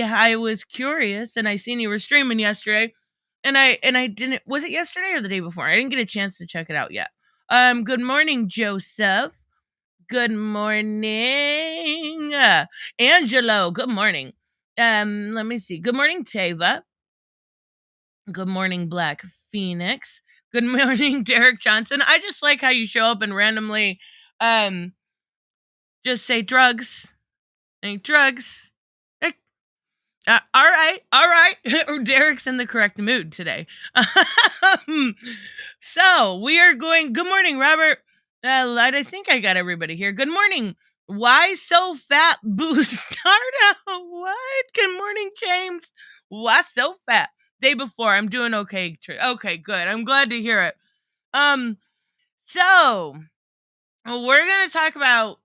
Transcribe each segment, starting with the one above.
I was curious and I seen you were streaming yesterday and I didn't, was it yesterday or the day before? I didn't get a chance to check it out yet. Good morning, Joseph. Good morning, Angelo. Good morning. Let me see. Good morning, Tava. Good morning, Black Phoenix. Good morning, Derek Johnson. I just like how you show up and randomly just say drugs. Think drugs. All right, all right. Derek's in the correct mood today. So we are going. Good morning, Robert. I think I got everybody here. Good morning. Why so fat, Bustardo? What? Good morning, James. Why so fat? Day before, I'm doing okay. Okay, good. I'm glad to hear it. So we're gonna talk about.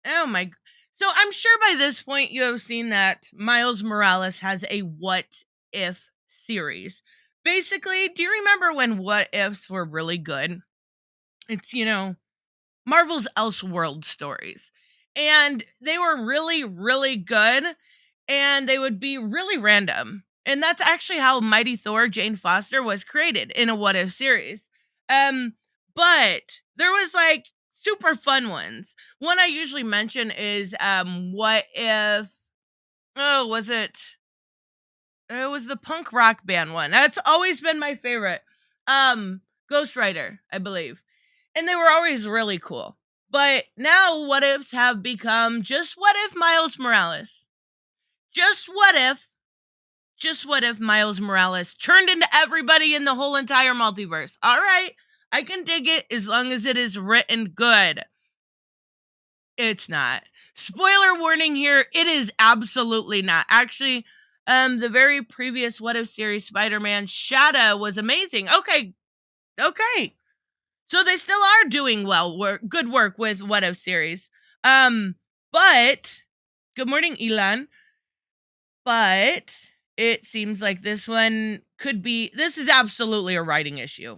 Oh my. So I'm sure by this point you have seen that Miles Morales has a what if series. Basically, do you remember when what ifs were really good? It's, Marvel's Elseworld stories. And they were really, really good. And they would be really random. And that's actually how Mighty Thor Jane Foster was created in a what if series. But there was like super fun ones. One I usually mention is what if was it? It was the punk rock band one. That's always been my favorite. Ghost Rider, I believe. And they were always really cool. But now what ifs have become just what if Miles Morales? Just what if Miles Morales turned into everybody in the whole entire multiverse? All right, I can dig it as long as it is written good. It's not. Spoiler warning here, it is absolutely not. Actually, the very previous What If series, Spider-Man Shadow, was amazing. Okay. So they still are doing good work with What If series. But good morning, Elon. But it seems like this one this is absolutely a writing issue.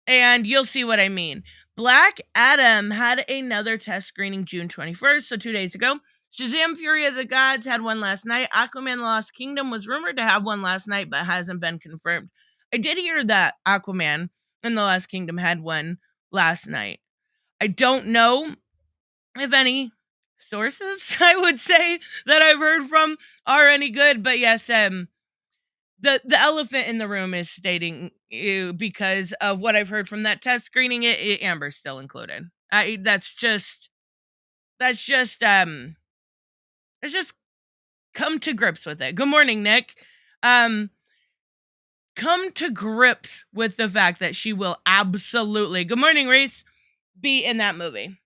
And you'll see what I mean. Black Adam had another test screening June 21st, so 2 days ago. Shazam! Fury of the Gods had one last night. Aquaman Lost Kingdom was rumored to have one last night, but hasn't been confirmed. I did hear that Aquaman and the Lost Kingdom had one last night. I don't know if any sources, I would say, that I've heard from are any good, but yes, the elephant in the room is stating because of what I've heard from that test screening. Amber's still included. That's just come to grips with it. Good morning, Nick. Come to grips with the fact that she will absolutely, good morning, Reese, be in that movie.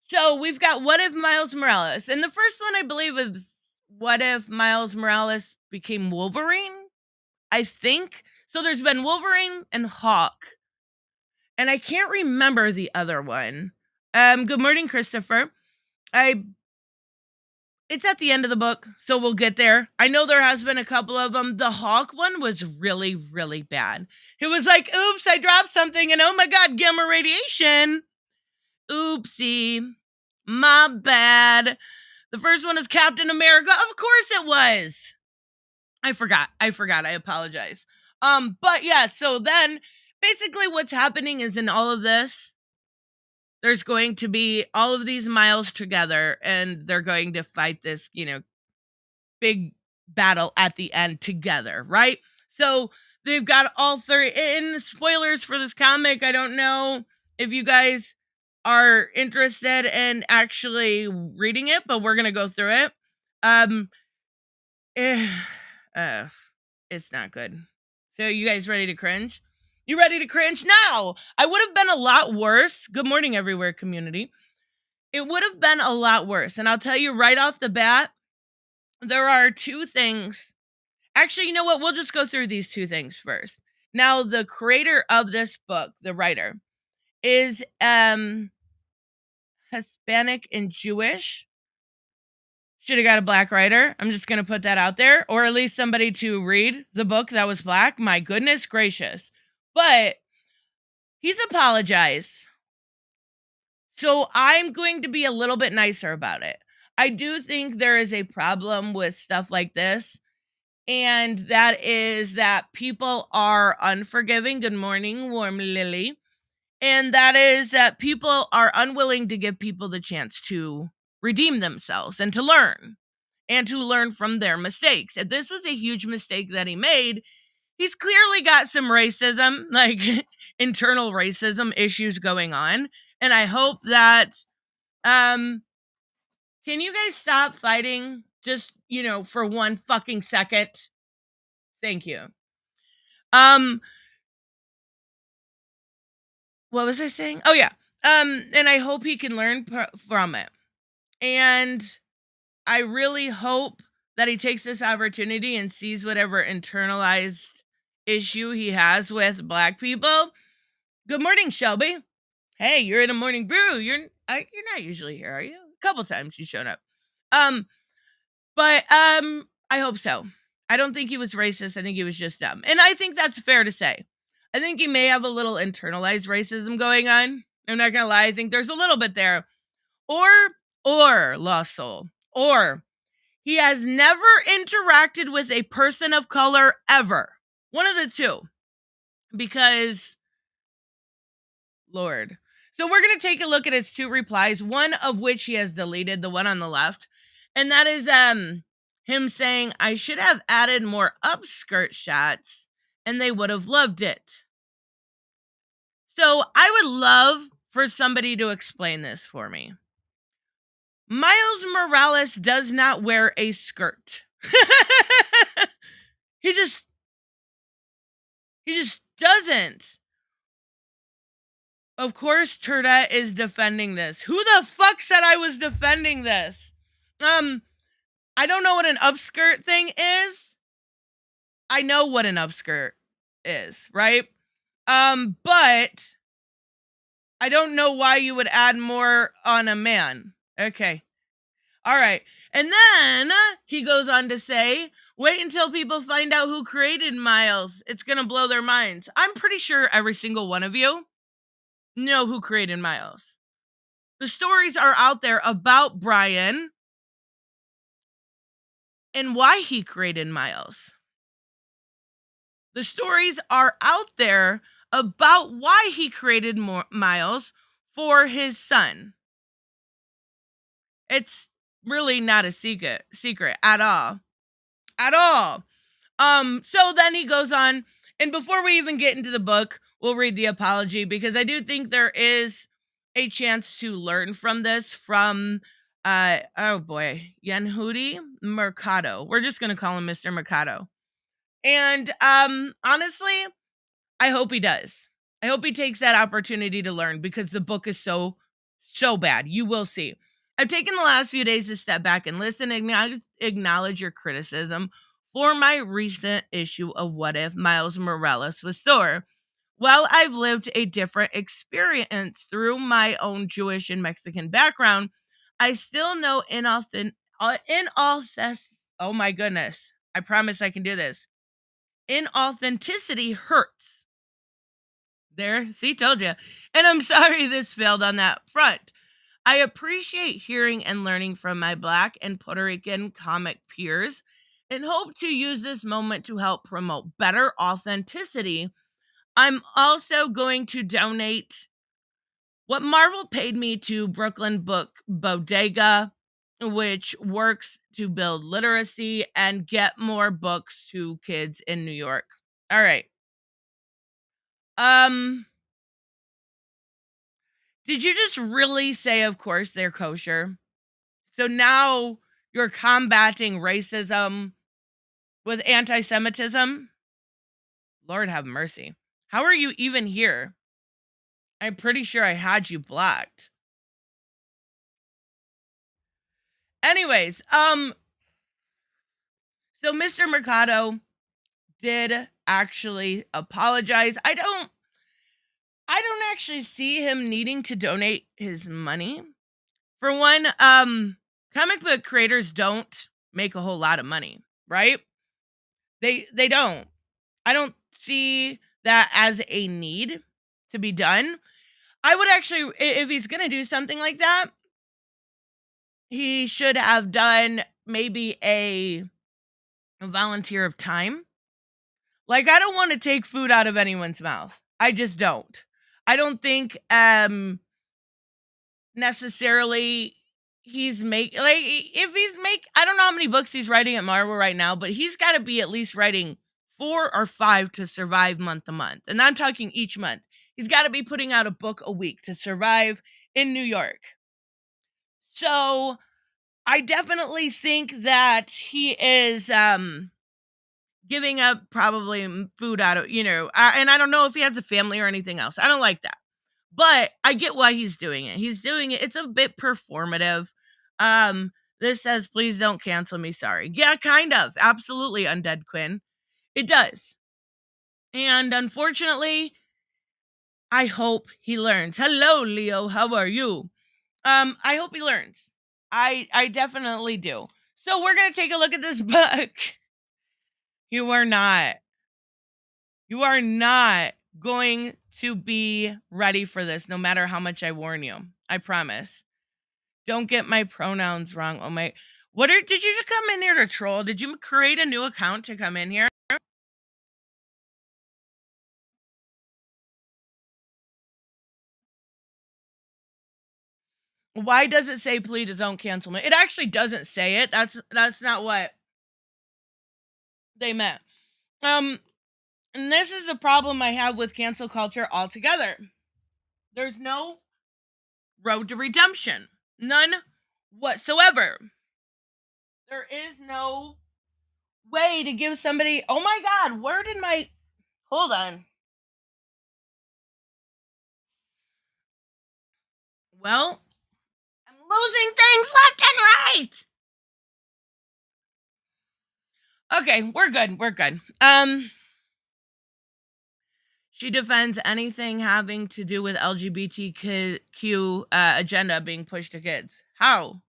So we've got What If Miles Morales, and the first one I believe is What If Miles Morales became Wolverine. I think. So there's been Wolverine and Hawk. And I can't remember the other one. Good morning, Christopher. It's at the end of the book, so we'll get there. I know there has been a couple of them. The Hawk one was really, really bad. It was like, oops, I dropped something, and oh my god, gamma radiation. Oopsie. My bad. The first one is Captain America. Of course it was. I forgot. I apologize. But yeah, so then basically what's happening is in all of this, there's going to be all of these Miles together and they're going to fight this, big battle at the end together, right? So they've got all three. And spoilers for this comic, I don't know if you guys are interested in actually reading it, but we're going to go through it. It's not good. So you guys ready to cringe? You ready to cringe? No! I would have been a lot worse. Good morning, everywhere community. It would have been a lot worse. And I'll tell you right off the bat, there are two things. Actually, you know what? We'll just go through these two things first. Now, the creator of this book, the writer, is Hispanic and Jewish. Should have got a black writer. I'm just going to put that out there. Or at least somebody to read the book that was black. My goodness gracious. But he's apologized. So I'm going to be a little bit nicer about it. I do think there is a problem with stuff like this, and that is that people are unforgiving. Good morning, warm Lily. And that is that people are unwilling to give people the chance to redeem themselves and to learn from their mistakes. And this was a huge mistake that he made. He's clearly got some racism, like internal racism issues going on. And I hope that can you guys stop fighting just, for one fucking second? Thank you. Um what was I saying? Oh yeah. And I hope he can learn from it. And I really hope that he takes this opportunity and sees whatever internalized issue he has with Black people. Good morning, Shelby. Hey, you're in a morning brew. You're not usually here, are you? A couple times you showed up. But I hope so. I don't think he was racist. I think he was just dumb. And I think that's fair to say. I think he may have a little internalized racism going on. I'm not going to lie. I think there's a little bit there. Or lost soul. Or he has never interacted with a person of color ever. One of the two. Because, Lord. So we're going to take a look at his two replies, one of which he has deleted, the one on the left. And that is him saying, I should have added more upskirt shots and they would have loved it. So I would love for somebody to explain this for me. Miles Morales does not wear a skirt. He just doesn't. Of course, Turdette is defending this. Who the fuck said I was defending this? I don't know what an upskirt thing is. I know what an upskirt is, right? But I don't know why you would add more on a man. Okay. All right. And then he goes on to say, wait until people find out who created Miles. It's going to blow their minds. I'm pretty sure every single one of you know who created Miles. The stories are out there about Brian and why he created Miles. The stories are out there about why he created Miles for his son. It's really not a secret at all. At all. So then he goes on, and before we even get into the book, we'll read the apology because I do think there is a chance to learn from this from Yanhudi Mercado. We're just gonna call him Mr. Mercado. And honestly, I hope he does. I hope he takes that opportunity to learn because the book is so bad. You will see. I've taken the last few days to step back and listen and acknowledge your criticism for my recent issue of What If Miles Morales was Thor. While I've lived a different experience through my own Jewish and Mexican background, I still know oh my goodness. I promise I can do this. Inauthenticity hurts. There, see, told you. And I'm sorry this failed on that front. I appreciate hearing and learning from my Black and Puerto Rican comic peers and hope to use this moment to help promote better authenticity. I'm also going to donate what Marvel paid me to Brooklyn Book Bodega, which works to build literacy and get more books to kids in New York. All right. Did you just really say, of course, they're kosher? So now you're combating racism with anti-Semitism? Lord have mercy. How are you even here? I'm pretty sure I had you blocked. Anyways, so Mr. Mercado did actually apologize. I don't actually see him needing to donate his money. For one, comic book creators don't make a whole lot of money, right? They don't. I don't see that as a need to be done. I would actually, if he's going to do something like that, he should have done maybe a volunteer of time. Like, I don't want to take food out of anyone's mouth. I just don't. I don't think necessarily he's like if he's I don't know how many books he's writing at Marvel right now, but he's got to be at least writing 4 or 5 to survive month to month. And I'm talking each month. He's got to be putting out a book a week to survive in New York. So, I definitely think that he is giving up probably food out of, and I don't know if he has a family or anything else. I don't like that. But I get why he's doing it. He's doing it. It's a bit performative. Um, this says, please don't cancel me. Sorry. Yeah, kind of. Absolutely, Undead Quinn. It does. And unfortunately, I hope he learns. Hello, Leo. How are you? I hope he learns. I definitely do. So we're gonna take a look at this book. You are not. You are not going to be ready for this, no matter how much I warn you. I promise. Don't get my pronouns wrong. Oh my. Did you just come in here to troll? Did you create a new account to come in here? Why does it say please don't cancel me? It actually doesn't say it. That's not what they meant. And this is a problem I have with cancel culture altogether. There's no road to redemption. None whatsoever. There is no way to give somebody, oh my god, where did my, hold on. Well, I'm losing things left and right. Okay, we're good. We're good. She defends anything having to do with LGBTQ agenda being pushed to kids. How?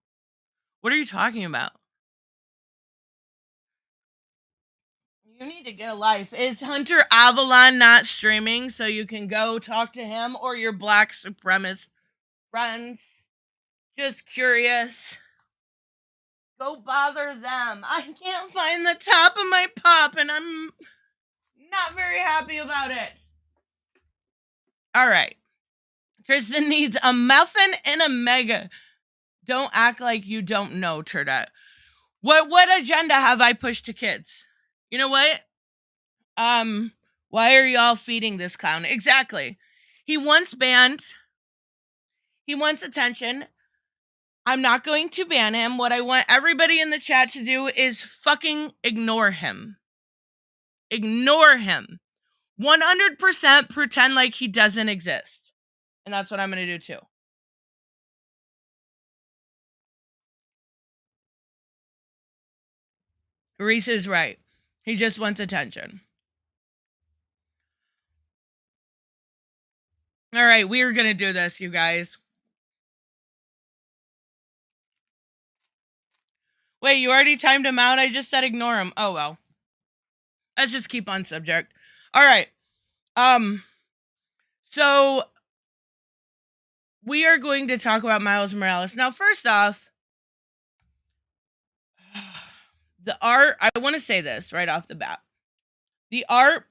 What are you talking about? You need to get a life. Is Hunter Avalon not streaming so you can go talk to him or your black supremacist friends? Just curious. Go bother them. I can't find the top of my pop and I'm not very happy about it. All right. Tristan needs a muffin and a mega. Don't act like you don't know, Turda. What agenda have I pushed to kids? You know what? Why are y'all feeding this clown? Exactly. He wants banned. He wants attention. I'm not going to ban him. What I want everybody in the chat to do is fucking ignore him. Ignore him. 100% pretend like he doesn't exist. And that's what I'm going to do too. Reese is right. He just wants attention. All right, we're going to do this, you guys. Wait, you already timed him out? I just said ignore him. Oh, well. Let's just keep on subject. All right. So we are going to talk about Miles Morales. Now, first off, the art, I want to say this right off the bat. The art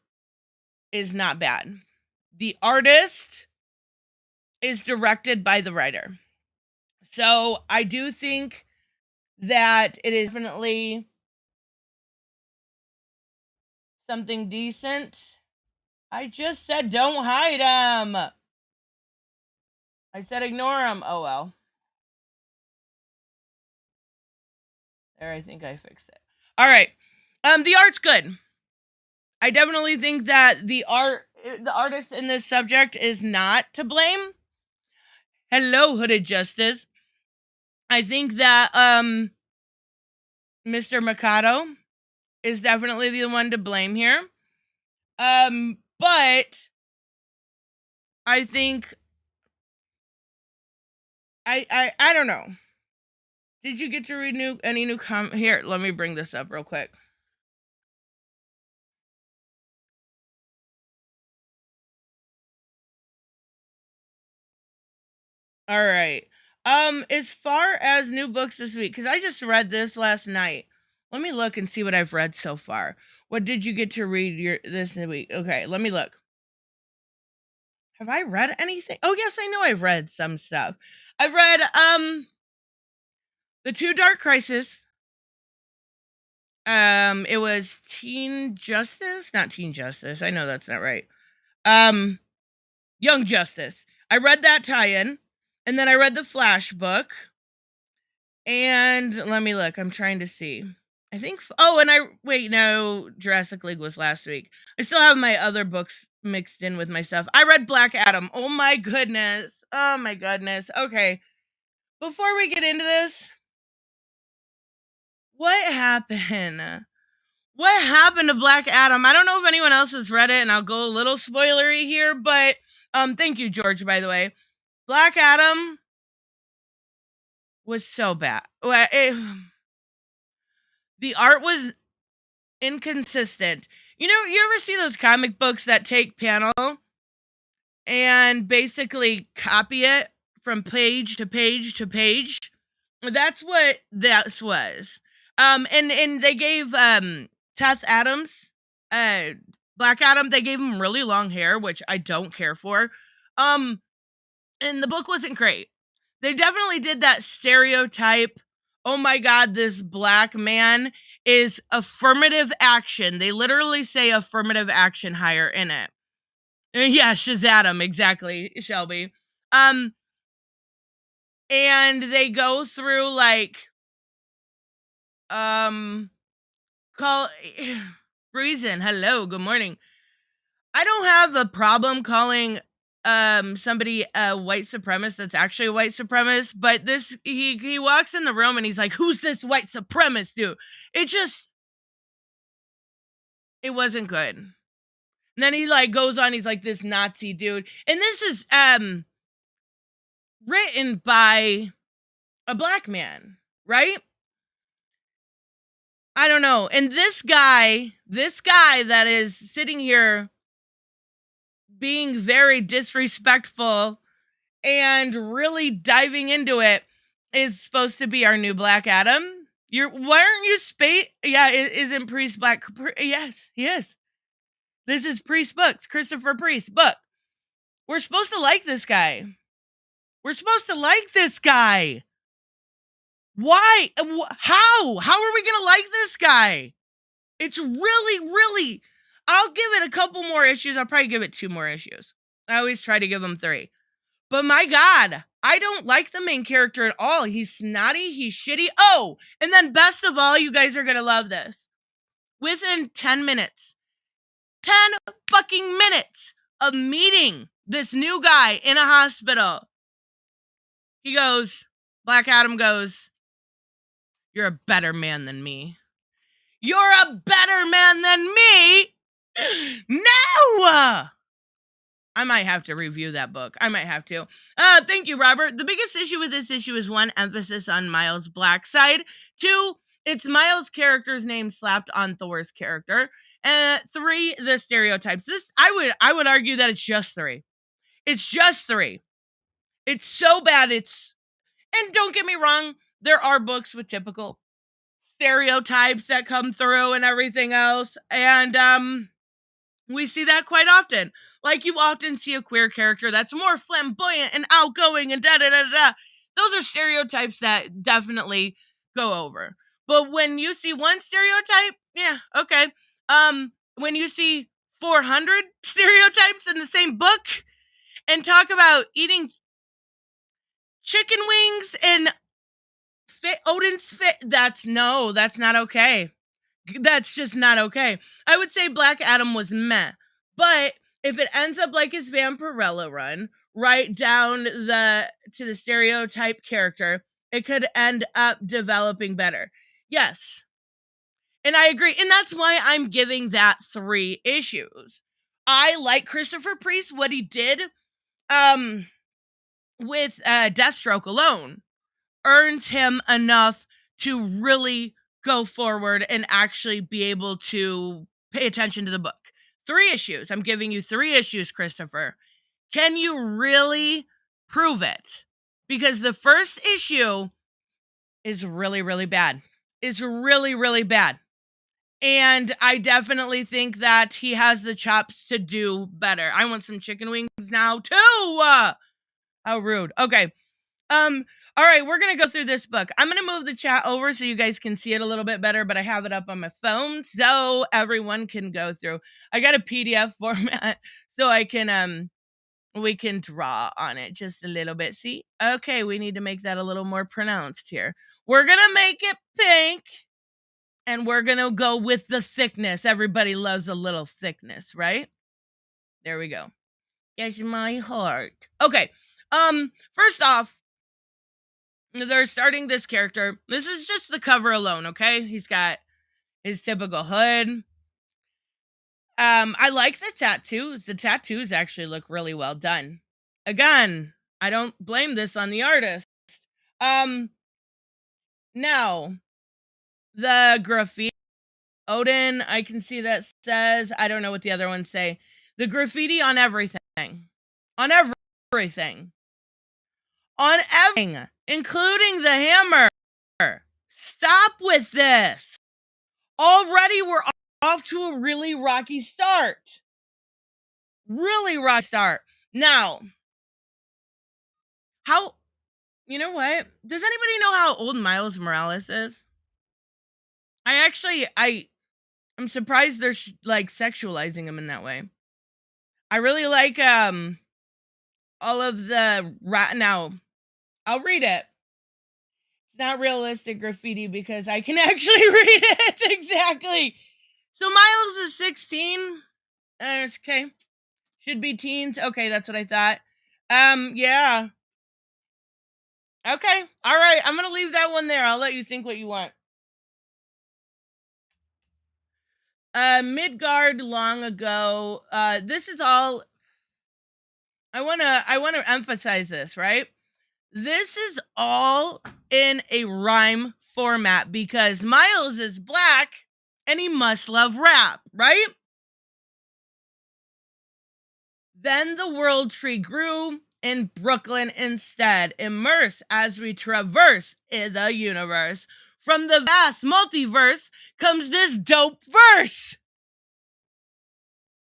is not bad. The artist is directed by the writer. So I do think that it is definitely something decent. I just said don't hide him. I said ignore him. Oh, well. There, I think I fixed it. All right. The art's good. I definitely think that the artist in this subject is not to blame. Hello, Hooded Justice. I think that Mr. Mikado is definitely the one to blame here. But I think I don't know. Did you get to read any new here? Let me bring this up real quick. All right. As far as new books this week, because I just read this last night. Let me look and see what I've read so far. What did you get to read this week? Okay, let me look. Have I read anything? Oh yes, I know I've read some stuff. I've read The Two Dark Crisis. It was Teen Justice, not Teen Justice. I know that's not right. Young Justice. I read that tie-in, and then I read the Flash book. And let me look. I'm trying to see. I think. No, Jurassic League was last week. I still have my other books mixed in with my stuff. I read Black Adam. Oh my goodness. Oh my goodness. Okay. Before we get into this, what happened? What happened to Black Adam? I don't know if anyone else has read it, and I'll go a little spoilery here, but thank you, George, by the way. Black Adam was so bad. The art was inconsistent. You know, you ever see those comic books that take panel and basically copy it from page to page to page? That's what this was. And they gave Teth Adams, Black Adam, they gave him really long hair, which I don't care for. And the book wasn't great. They definitely did that stereotype. Oh my God, this black man is affirmative action. They literally say affirmative action hire in it. Yeah, Shazam, exactly, Shelby. And they go through like call reason. Hello, good morning. I don't have a problem calling somebody a white supremacist that's actually a white supremacist, but this he walks in the room and he's like, who's this white supremacist dude? It wasn't good. And then he like goes on, he's like this Nazi dude. And this is written by a black man, right? I don't know. And this guy that is sitting here being very disrespectful and really diving into it is supposed to be our new Black Adam. Why aren't you Yeah, isn't Priest Black? Yes, he is. This is Priest books, Christopher Priest book. We're supposed to like this guy. Why? How? How are we gonna like this guy? It's really. I'll give it a couple more issues. I'll probably give it 2 more issues. I always try to give them 3. But my God, I don't like the main character at all. He's snotty. He's shitty. Oh, and then best of all, you guys are going to love this. Within 10 minutes, 10 fucking minutes of meeting this new guy in a hospital, Black Adam goes, you're a better man than me. You're a better man than me? No! I might have to review that book. I might have to. Thank you, Robert. The biggest issue with this issue is 1, emphasis on Miles' black side. 2, it's Miles' character's name slapped on Thor's character. 3, the stereotypes. I would argue that it's just 3. It's just 3. It's so bad. And don't get me wrong, there are books with typical stereotypes that come through and everything else. And we see that quite often. Like, you often see a queer character that's more flamboyant and outgoing and da-da-da-da. Those are stereotypes that definitely go over. But when you see one stereotype, yeah, okay. When you see 400 stereotypes in the same book and talk about eating chicken wings and Odin's fit, that's not okay. That's just not okay. I would say Black Adam was meh. But if it ends up like his Vampirella run, right down to the stereotype character, it could end up developing better. Yes. And I agree. And that's why I'm giving that 3 issues. I like Christopher Priest, what he did with Deathstroke alone earns him enough to really go forward and actually be able to pay attention to the book. 3 issues. I'm giving you 3 issues, Christopher. Can you really prove it? because the first issue is really, really bad. It's really, really bad. And I definitely think that he has the chops to do better. I want some chicken wings now too. How rude. Okay. All right, we're gonna go through this book. I'm gonna move the chat over so you guys can see it a little bit better, but I have it up on my phone so everyone can go through. I got a PDF format so I can we can draw on it just a little bit. See? Okay, we need to make that a little more pronounced here. We're gonna make it pink. And we're gonna go with the thickness. Everybody loves a little thickness, right? There we go. Yes, my heart. Okay. First off, they're starting this character. This is just the cover alone, okay? He's got his typical hood. I like the tattoos. The tattoos actually look really well done. Again, I don't blame this on the artist. Now, the graffiti Odin, I can see that says, I don't know what the other ones say. The graffiti on everything. On everything. On everything, including the hammer. Stop with this. Already we're off to a really rocky start. Really rocky start. Now, you know what? Does anybody know how old Miles Morales is? I'm surprised they're like sexualizing him in that way. I really like all of the now I'll read it. It's not realistic graffiti because I can actually read it exactly. So Miles is 16. Okay. Should be teens. Okay, that's what I thought. Yeah. Okay. All right. I'm gonna leave that one there. I'll let you think what you want. Midgard long ago. This is all I wanna emphasize this, right? This is all in a rhyme format because Miles is black and he must love rap, right? Then the world tree grew in Brooklyn instead. Immerse as we traverse in the universe. From the vast multiverse comes this dope verse.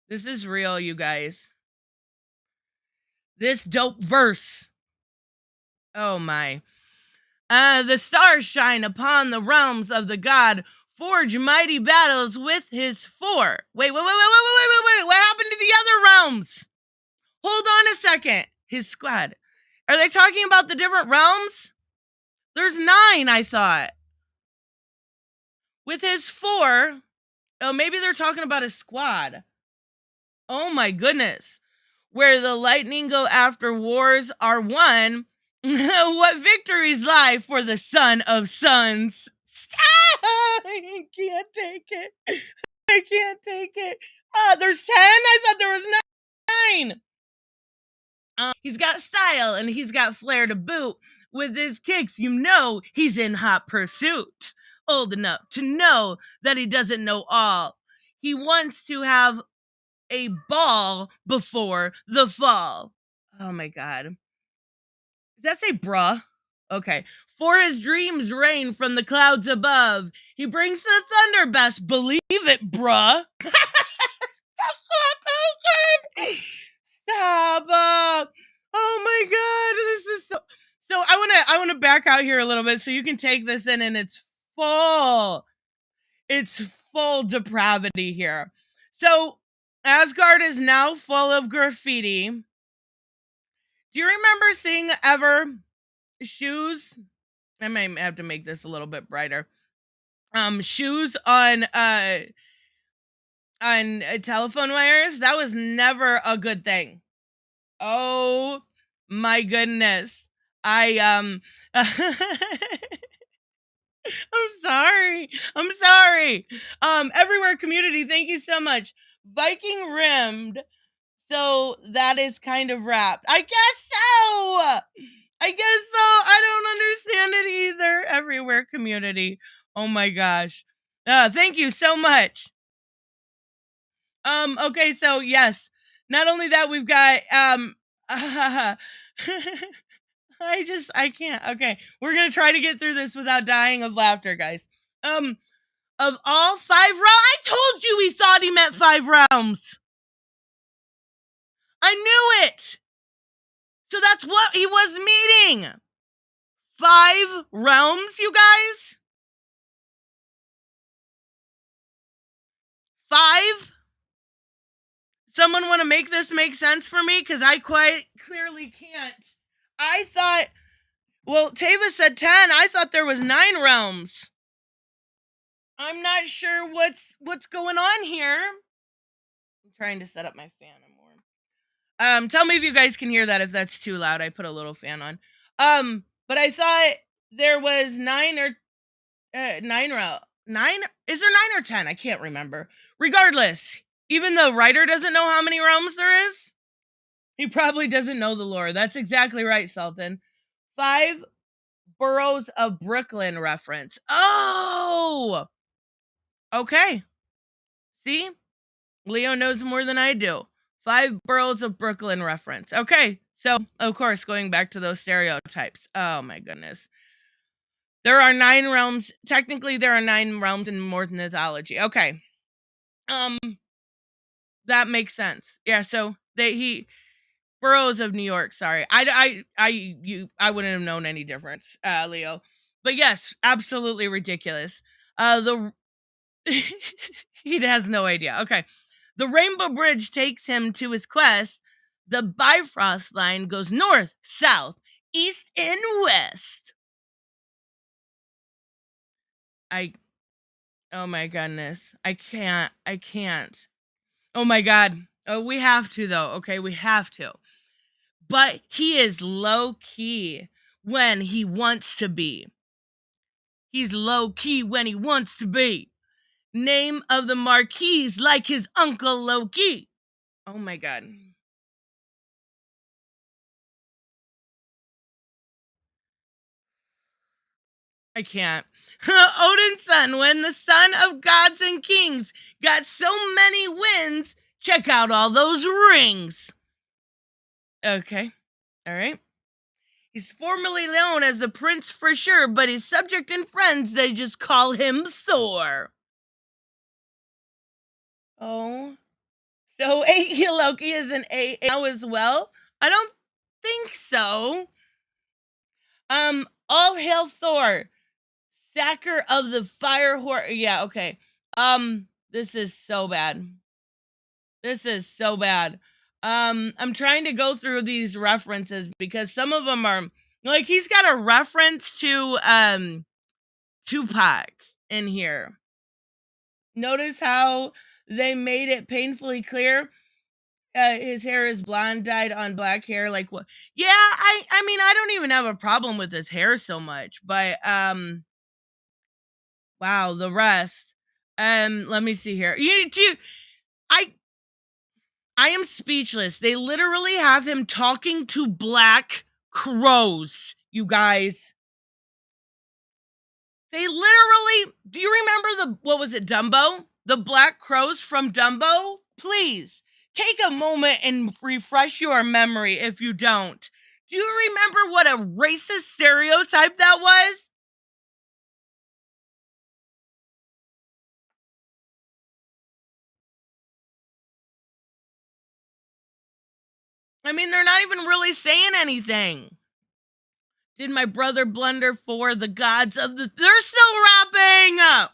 This is real, you guys. This dope verse. Oh my. The stars shine upon the realms of the god, forge mighty battles with his four. Wait. What happened to the other realms? Hold on a second. His squad. Are they talking about the different realms? There's 9, I thought. With his 4. Oh, maybe they're talking about his squad. Oh my goodness. Where the lightning go after wars are won. What victories lie for the son of sons. I can't take it. I can't take it. There's 10? I thought there was 9. He's got style and he's got flair to boot. With his kicks, you know he's in hot pursuit. Old enough to know that he doesn't know all. He wants to have a ball before the fall. Oh my god. Does that say bruh? Okay. For his dreams rain from the clouds above. He brings the thunder, best believe it, bruh. Stop. Oh my god, this is so I want to back out here a little bit so you can take this in, and it's full depravity here. So Asgard is now full of graffiti. Do you remember seeing ever shoes? I might have to make this a little bit brighter. Shoes on telephone wires. That was never a good thing. Oh my goodness. I'm sorry. Everywhere community, thank you so much. Viking rimmed. So that is kind of wrapped. I guess so. I don't understand it either. Everywhere community. Oh my gosh. Thank you so much. Okay, so yes. Not only that, we've got I can't. Okay, we're gonna try to get through this without dying of laughter, guys. Of all 5 realms, I told you he thought he meant 5 realms. I knew it. So that's what he was meaning. 5 realms, you guys. 5. Someone want to make this make sense for me? Because I quite clearly can't. I thought, well, Tava said 10. I thought there was 9 realms. I'm not sure what's going on here. I'm trying to set up my fan more. Tell me if you guys can hear that. If that's too loud, I put a little fan on. But I thought there was 9 or 9 9. Is there 9 or 10? I can't remember. Regardless, even the writer doesn't know how many realms there is. He probably doesn't know the lore. That's exactly right, Sultan. 5 boroughs of Brooklyn reference. Oh! Okay. See? Leo knows more than I do. 5 boroughs of Brooklyn reference. Okay. So, of course, going back to those stereotypes. Oh my goodness. There are 9 realms. Technically, there are 9 realms in Norse mythology. Okay. That makes sense. Yeah, so boroughs of New York. Sorry, I wouldn't have known any difference, Leo. But yes, absolutely ridiculous. The he has no idea. Okay, the Rainbow Bridge takes him to his quest. The Bifrost line goes north, south, east, and west. Oh my goodness, I can't. Oh my god. Oh, we have to though. Okay, we have to. But he is low key when he wants to be. He's low key when he wants to be. Name of the Marquis like his uncle Loki. Oh my god. I can't. Odin's son, when the son of gods and kings got so many wins, check out all those rings. Okay. All right. He's formerly known as the Prince for sure, but his subject and friends, they just call him Thor. Oh. So Loki is an A now as well? I don't think so. All hail Thor, sacker of the fire horse. Yeah, okay. This is so bad. This is so bad. I'm trying to go through these references because some of them are like he's got a reference to Tupac in here. Notice how they made it painfully clear. His hair is blonde, dyed on black hair. Like what? Yeah, I mean, I don't even have a problem with his hair so much, but wow, the rest. Let me see here. I I am speechless. They literally have him talking to black crows, you guys. They literally, do you remember what was it, Dumbo? The black crows from Dumbo? Please, take a moment and refresh your memory if you don't. Do you remember what a racist stereotype that was? I mean, they're not even really saying anything. Did my brother blunder for the gods of the... They're still rapping!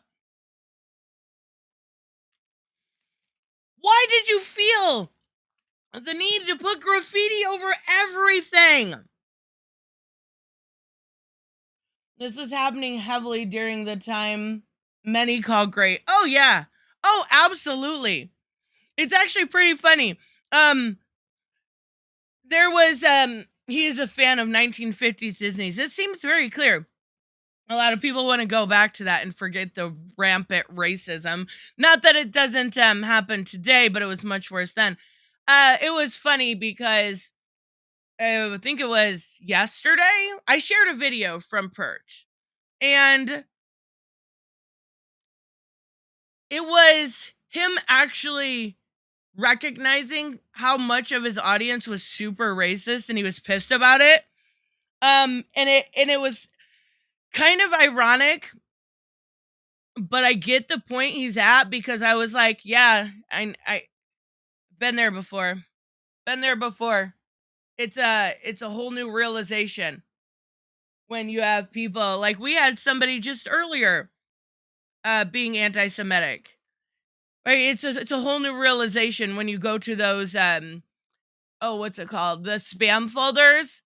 Why did you feel the need to put graffiti over everything? This was happening heavily during the time many call great. Oh, yeah. Oh, absolutely. It's actually pretty funny. There was, he is a fan of 1950s Disney's. It seems very clear. A lot of people want to go back to that and forget the rampant racism. Not that it doesn't happen today, but it was much worse then. It was funny because I think it was yesterday. I shared a video from Perch, and it was him actually recognizing how much of his audience was super racist and he was pissed about it. And it was kind of ironic, but I get the point he's at because I was like, yeah, I been there before. Been there before. It's a whole new realization when you have people like we had somebody just earlier being anti-Semitic. Right? It's a whole new realization when you go to those oh, what's it called? The spam folders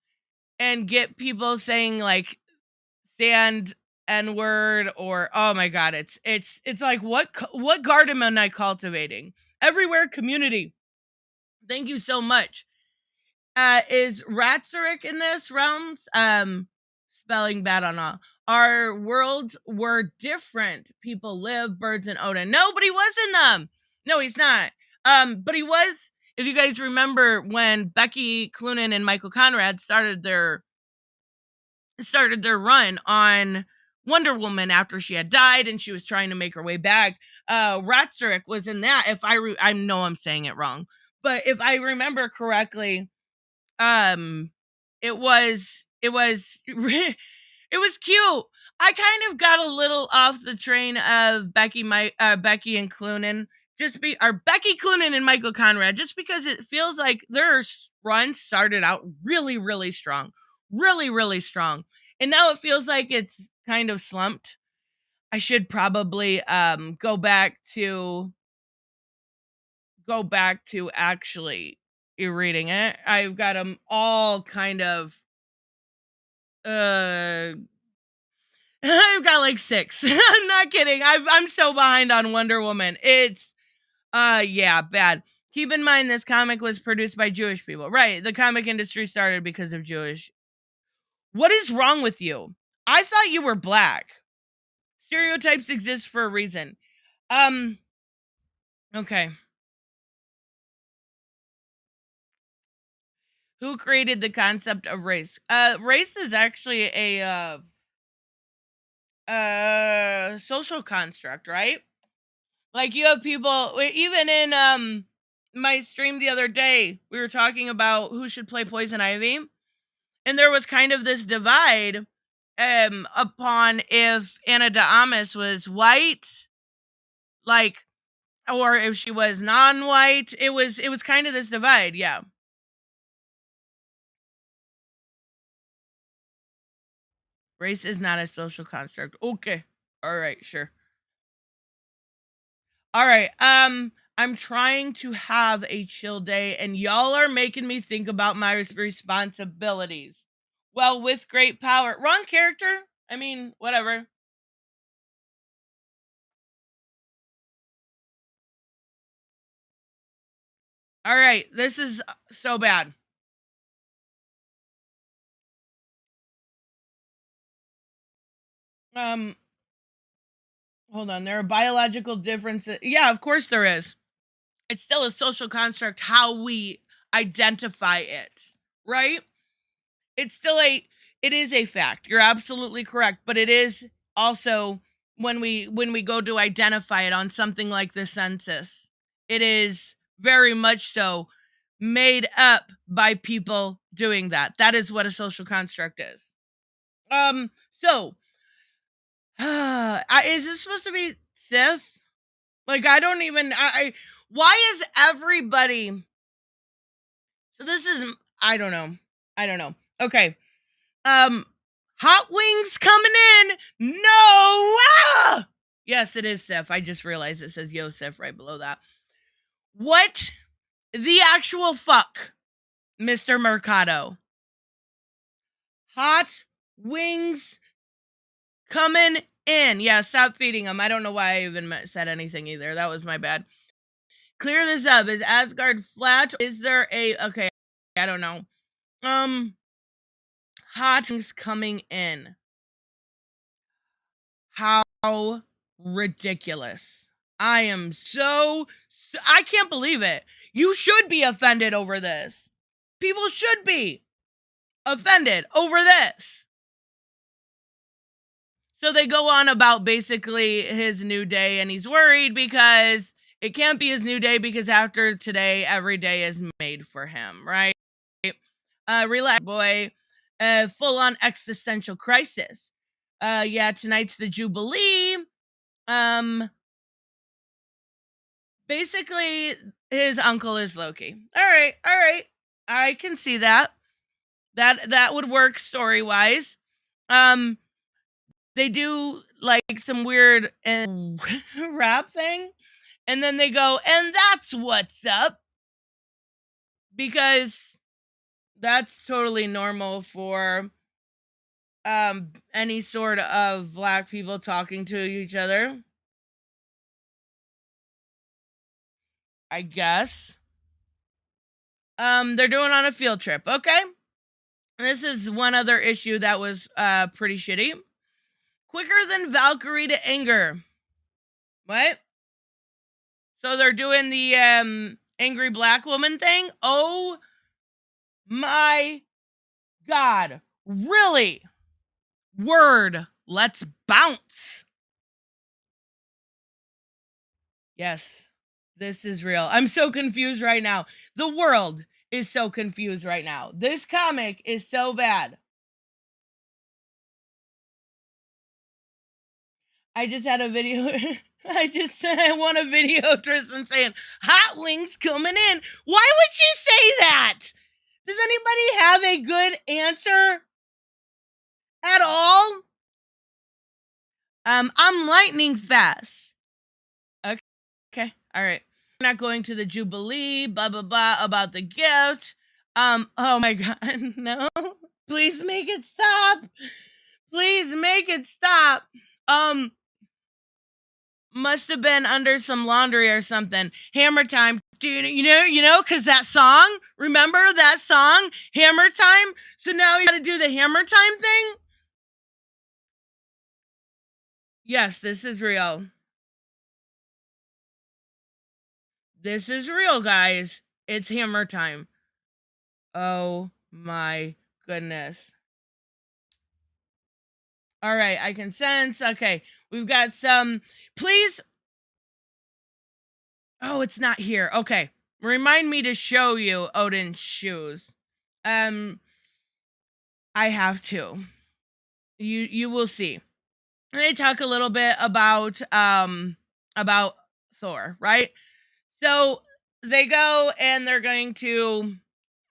and get people saying like sand n word or oh my god, it's like what garden am I cultivating? Everywhere community. Thank you so much. Is Ratzerick in this realms? Spelling bad on all. Our worlds were different. People live, birds and Odin. No, but he was in them. No, he's not. But he was. If you guys remember when Becky Cloonan and Michael Conrad started their run on Wonder Woman after she had died and she was trying to make her way back. Ratzerick was in that. If I know I'm saying it wrong, but if I remember correctly, um it was it was cute. I kind of got a little off the train of Becky and Cloonan, Becky Cloonan and Michael Conrad, just because it feels like their run started out really really strong, really really strong, and now it feels like it's kind of slumped. I should probably go back to actually reading it. I've got them all kind of uh I've got like 6. I'm not kidding. I'm so behind on Wonder Woman. It's yeah, bad. Keep in mind this comic was produced by Jewish people. Right. The comic industry started because of Jewish. What is wrong with you? I thought you were black. Stereotypes exist for a reason. Um okay. Who created the concept of race? Race is actually a social construct, right? Like you have people even in my stream the other day, we were talking about who should play Poison Ivy, and there was kind of this divide upon if Anna de Amas was white, like, or if she was non-white. It was kind of this divide, yeah. Race is not a social construct. Okay. All right, sure. All right. I'm trying to have a chill day and y'all are making me think about my responsibilities. Well, with great power. Wrong character? I mean, whatever. All right. This is so bad. Um Hold on. There are biological differences. Yeah, of course there is. It's still a social construct how we identify it, right? It's still it is a fact. You're absolutely correct, but it is also when we go to identify it on something like the census, it is very much so made up by people doing that. That is what a social construct is. So is this supposed to be Sith? Like I don't even why is everybody so this is I don't know. I don't know. Okay. Um, Hot wings coming in. No. Ah! Yes, it is Sif. I just realized it says Yosef right below that. What the actual fuck, Mr. Mercado? Hot wings coming in. Yeah, stop feeding them. I don't know why I even said anything either. That was my bad. Clear this up. Is Asgard flat? Is there a okay? I don't know. Hot wings coming in. How ridiculous. I am I can't believe it. You should be offended over this. People should be offended over this. So they go on about basically his new day, and he's worried because it can't be his new day because after today, every day is made for him, right? Relax, boy. a full-on existential crisis. Yeah, tonight's the Jubilee. Um, Basically, his uncle is Loki. All right, I can see that. That would work story-wise. Um, they do like some weird rap thing, and then they go, and that's what's up, because that's totally normal for any sort of black people talking to each other, I guess. They're doing on a field trip, okay? This is one other issue that was pretty shitty. Quicker than Valkyrie to anger. What? So they're doing the angry black woman thing? Oh my god. Really? Word. Let's bounce. Yes. This is real. I'm so confused right now. The world is so confused right now. This comic is so bad. I just had a video. I want a video, Tristan, saying, hot wings coming in. Why would you say that? Does anybody have a good answer at all? I'm lightning fast. Okay. All right. We're not going to the Jubilee, blah, blah, blah, about the gift. Oh my God. No. Please make it stop. Please make it stop. Must have been under some laundry or something. Hammer time. Do you know, because that song, remember that song, Hammer Time? So now you got to do the Hammer Time thing? Yes, this is real. This is real, guys. It's Hammer Time. Oh my goodness. All right, I can sense. Okay, we've got some. Please. Oh, it's not here. Okay, remind me to show you Odin's shoes. I have to. You will see. They talk a little bit about Thor, right? So they go and they're going to.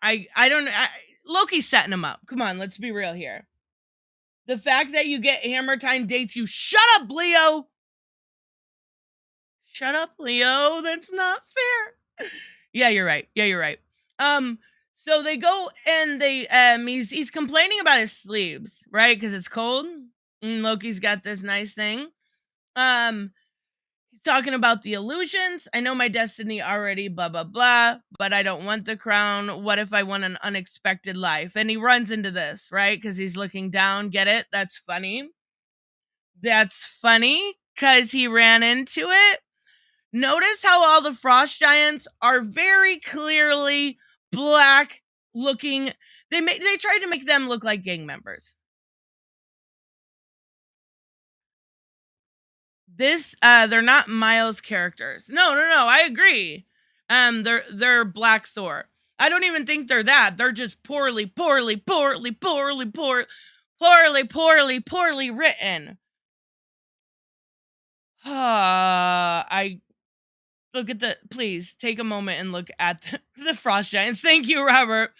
I don't. Loki's setting them up. Come on, let's be real here. The fact that you get Hammer Time dates you. Shut up, Leo. Shut up, Leo. That's not fair. Yeah, you're right. So they go and they he's complaining about his sleeves, right? Because it's cold. And Loki's got this nice thing. He's talking about the illusions. I know my destiny already, blah blah blah, but I don't want the crown. What if I want an unexpected life? And he runs into this, right? Because he's looking down. Get it? That's funny. That's funny because he ran into it. Notice how all the frost giants are very clearly black looking. They tried to make them look like gang members. This they're not Miles characters. No, I agree. They're Black Thor. I don't even think they're that. They're just poorly written. I look at please take a moment and look at the frost giants. Thank you, Robert.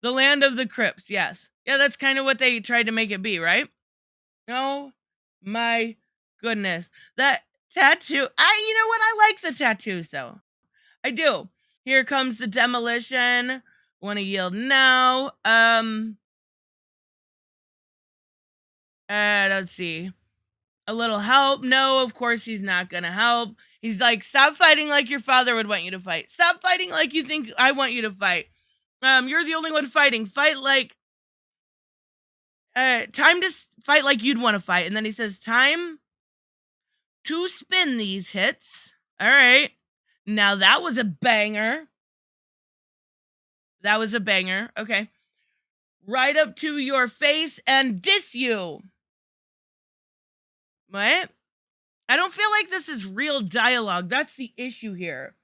The land of the crypts. Yes. Yeah, that's kind of what they tried to make it be, right? Oh my goodness. That tattoo. You know what? I like the tattoos though. I do. Here comes the demolition. Want to yield now. Let's see. A little help. No, of course he's not gonna help. He's like, stop fighting like your father would want you to fight. Stop fighting like you think I want you to fight. You're the only one fighting. Fight like time to fight like you'd want to fight. And then he says, time to spin these hits. All right. Now that was a banger. Okay. Right up to your face and diss you. What? I don't feel like this is real dialogue. That's the issue here.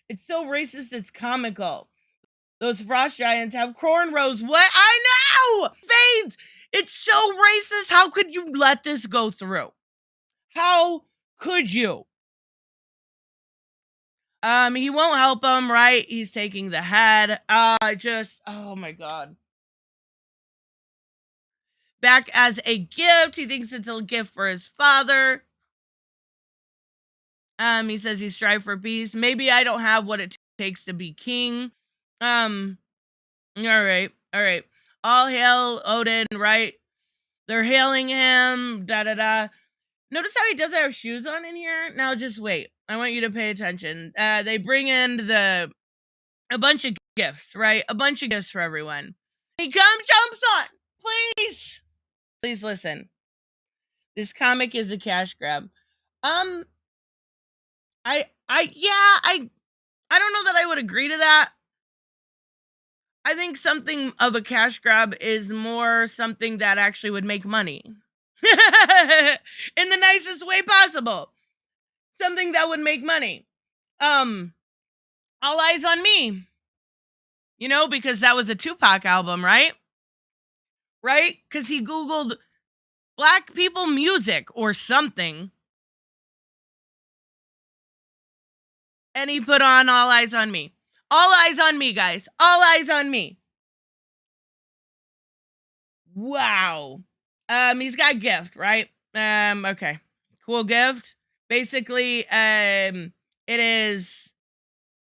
It's so racist, it's comical. Those frost giants have cornrows. What? I Ow! Fades! It's so racist. How could you let this go through? How could you? He won't help him, right? He's taking the head. Oh my god. Back as a gift. He thinks it's a gift for his father. He says he strive for peace. Maybe I don't have what it takes to be king. All right. All hail Odin, right? They're hailing him. Da da da. Notice how he doesn't have shoes on in here? Now just wait. I want you to pay attention. They bring in a bunch of gifts, right? A bunch of gifts for everyone. He jumps on. Please listen. This comic is a cash grab. I don't know that I would agree to that. I think something of a cash grab is more something that actually would make money. In the nicest way possible. Something that would make money. All Eyes on Me. You know, because that was a Tupac album, right? Right? Because he Googled black people music or something. And he put on All Eyes on Me. All eyes on me, guys. All eyes on me. Wow. He's got a gift, right? Okay. Cool gift. Basically, it is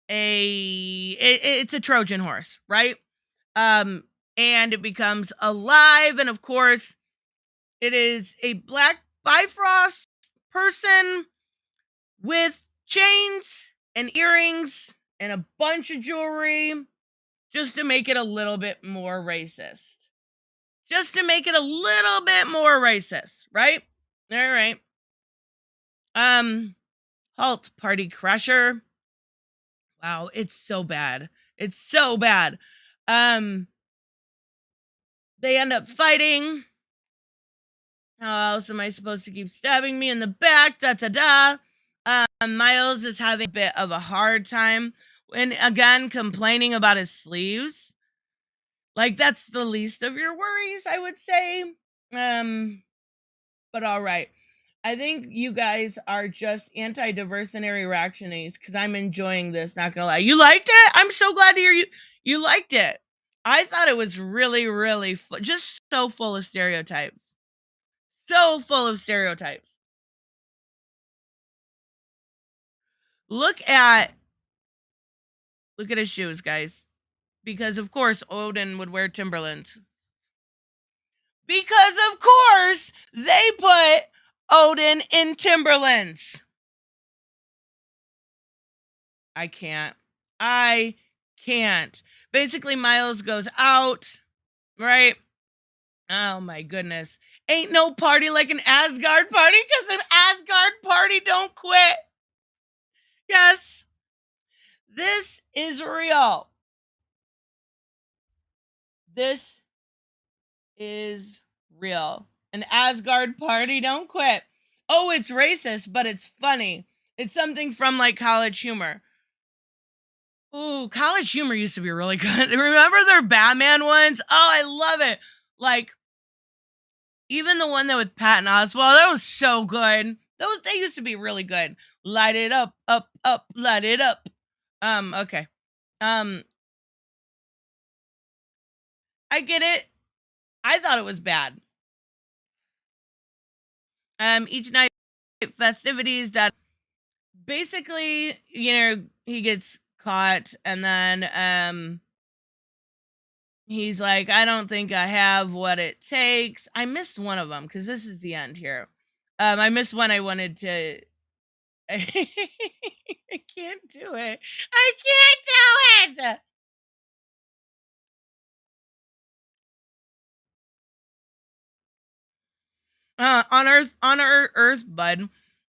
it's a Trojan horse, right? And it becomes alive, and of course, it is a black Bifrost person with chains and earrings and a bunch of jewelry, just to make it a little bit more racist. Right? All right. Halt, Party Crusher. Wow, it's so bad. They end up fighting. How else am I supposed to keep stabbing me in the back? Da da da. Miles is having a bit of a hard time and again complaining about his sleeves. Like, that's the least of your worries, I would say. But all right. I think you guys are just anti-diversionary reactionaries because I'm enjoying this, not gonna lie. You liked it? I'm so glad to hear you liked it. I thought it was really, really just so full of stereotypes. So full of stereotypes. Look at his shoes, guys. Because of course Odin would wear Timberlands. Because of course they put Odin in Timberlands. I can't. Basically, Miles goes out, right? Oh my goodness. Ain't no party like an Asgard party because an Asgard party don't quit. Yes. This is real. This is real. An Asgard party don't quit. Oh, it's racist, but it's funny. It's something from like College Humor. Ooh, College Humor used to be really good. Remember their Batman ones? Oh, I love it. Like, even the one that with Patton Oswalt, that was so good. They used to be really good. Light it up, light it up. Okay. I get it. I thought it was bad. Each night festivities that basically, he gets caught and then he's like, I don't think I have what it takes. I missed one of them because this is the end here. I missed one I wanted to. I can't do it. I can't do it. On Earth, bud.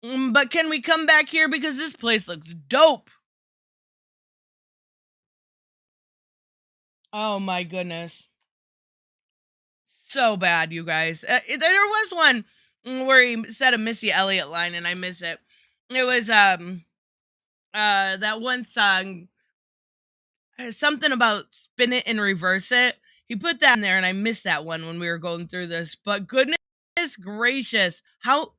But can we come back here because this place looks dope? Oh my goodness. So bad, you guys. There was one where he said a Missy Elliott line and I miss it. It was that one song, something about spin it and reverse it. He put that in there, and I missed that one when we were going through this. But goodness gracious, how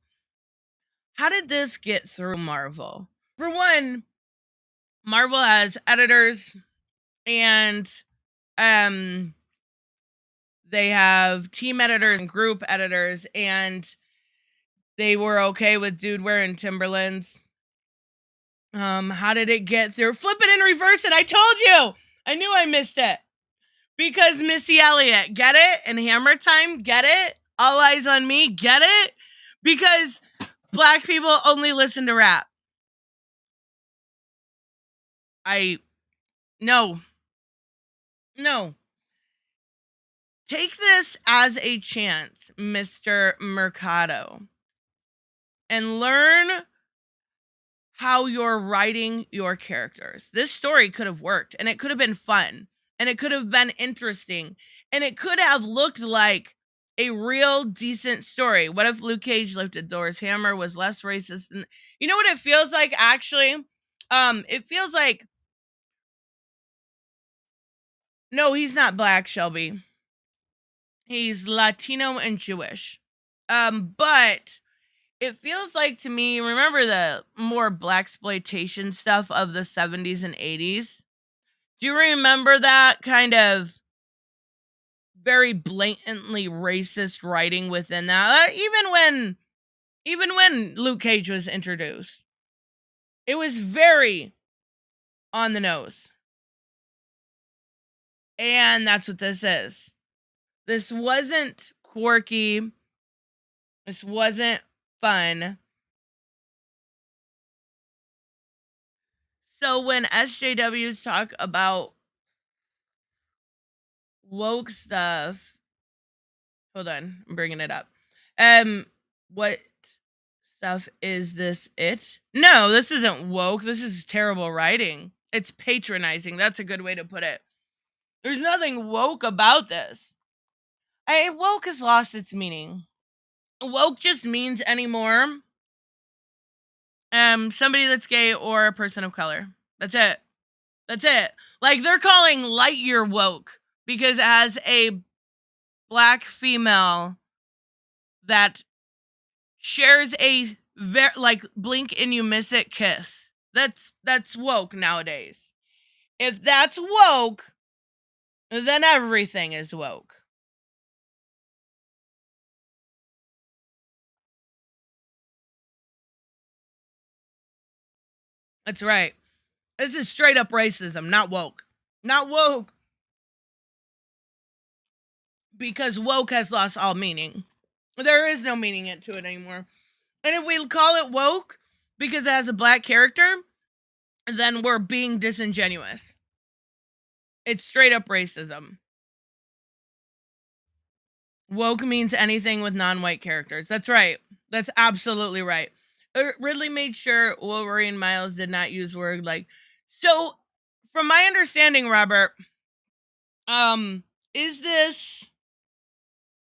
did this get through Marvel? For one, Marvel has editors, and they have team editors and group editors, and they were okay with dude wearing Timberlands. How did it get through? Flip it and reverse it. I told you. I knew I missed it. Because Missy Elliott, get it? And Hammer Time, get it? All Eyes on Me, get it? Because black people only listen to rap. No. Take this as a chance, Mr. Mercado, and learn how you're writing your characters. This story could have worked, and it could have been fun, and it could have been interesting, and it could have looked like a real decent story. What if Luke Cage lifted Thor's hammer, was less racist? And you know what it feels like, actually? It feels like, no, he's not black, Shelby. He's Latino and Jewish. But it feels like to me, remember the more blaxploitation stuff of the 70s and 80s? Do you remember that kind of very blatantly racist writing within that? Even when Luke Cage was introduced, it was very on the nose. And that's what this is. This wasn't quirky. This wasn't fun. So when SJWs talk about woke stuff, hold on, I'm bringing it up. What stuff is this? No, this isn't woke. This is terrible writing. It's patronizing. That's a good way to put it. There's nothing woke about this. Woke has lost its meaning. Woke just means anymore somebody that's gay or a person of color. That's it. Like, they're calling Lightyear woke because it has a black female that shares a like blink and you miss it kiss. That's woke nowadays. If that's woke, then everything is woke. That's right. This is straight up racism, not woke. Not woke. Because woke has lost all meaning. There is no meaning to it anymore. And if we call it woke because it has a black character, then we're being disingenuous. It's straight up racism. Woke means anything with non-white characters. That's right. That's absolutely right. Ridley made sure Wolverine Miles did not use word like. So, from my understanding, Robert, is this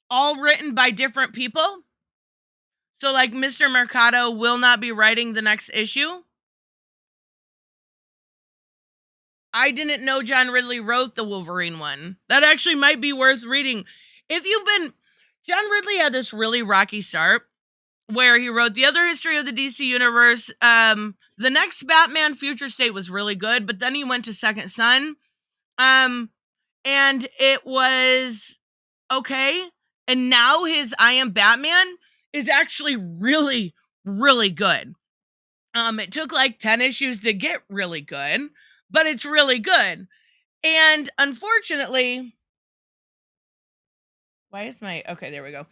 all written by different people? So, like, Mr. Mercado will not be writing the next issue? I didn't know John Ridley wrote the Wolverine one. That actually might be worth reading. John Ridley had this really rocky start where he wrote The Other History of the DC Universe. The next Batman Future State was really good, but then he went to Second Son. And it was okay. And now his I Am Batman is actually really, really good. It took like 10 issues to get really good, but it's really good. And unfortunately, okay, there we go.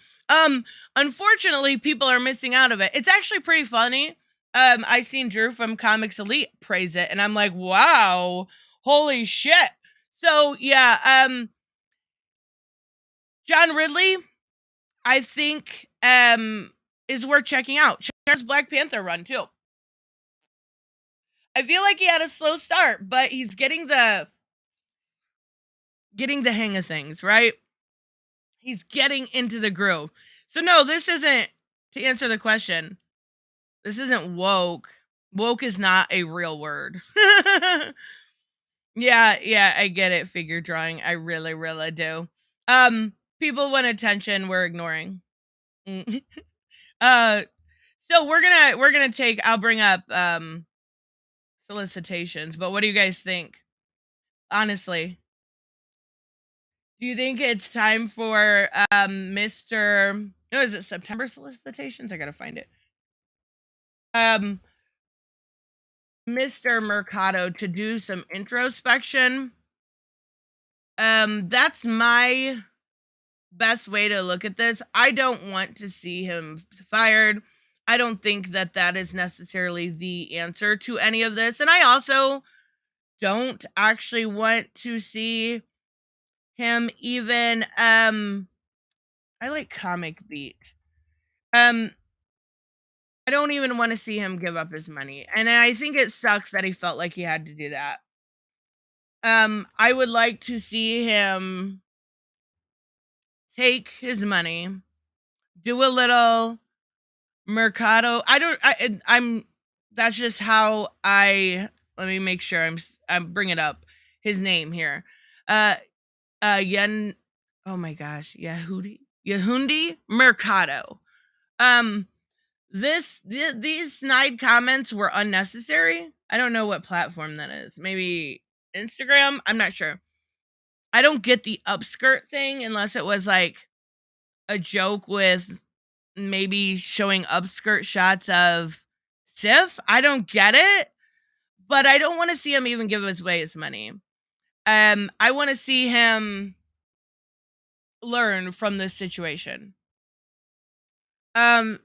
Unfortunately, people are missing out of it. It's actually pretty funny. I seen Drew from Comics Elite praise it, and I'm like, wow, holy shit. So yeah, John Ridley, I think, is worth checking out. There's Black Panther run too. I feel like he had a slow start, but he's getting the hang of things, right? He's getting into the groove. So no, this isn't, to answer the question, this isn't woke. Woke is not a real word. Yeah, yeah, I get it, figure drawing. I really, really do. Um, People want attention, we're ignoring. Mm. Uh, so we're gonna take I'll bring up solicitations, but what do you guys think? Honestly. Do you think it's time for Mr. No, is it September solicitations? I gotta find it. Um Mr. Mercado to do some introspection. That's my best way to look at this. I don't want to see him fired. I don't think that that is necessarily the answer to any of this. And I also don't actually want to see him even I like comic beat. Um I don't even want to see him give up his money. And I think it sucks that he felt like he had to do that. I would like to see him take his money, do a little Mercado. I don't. I'm. That's just how I. Let me make sure I'm bring it up. His name here. Uh. Yen. Oh my gosh. Yehundi Mercado. Um. These snide comments were unnecessary. I don't know what platform that is. Maybe Instagram. I'm not sure. I don't get the upskirt thing unless it was like a joke with maybe showing upskirt shots of Sif. I don't get it, but I don't want to see him even give away his money. I want to see him learn from this situation. Um,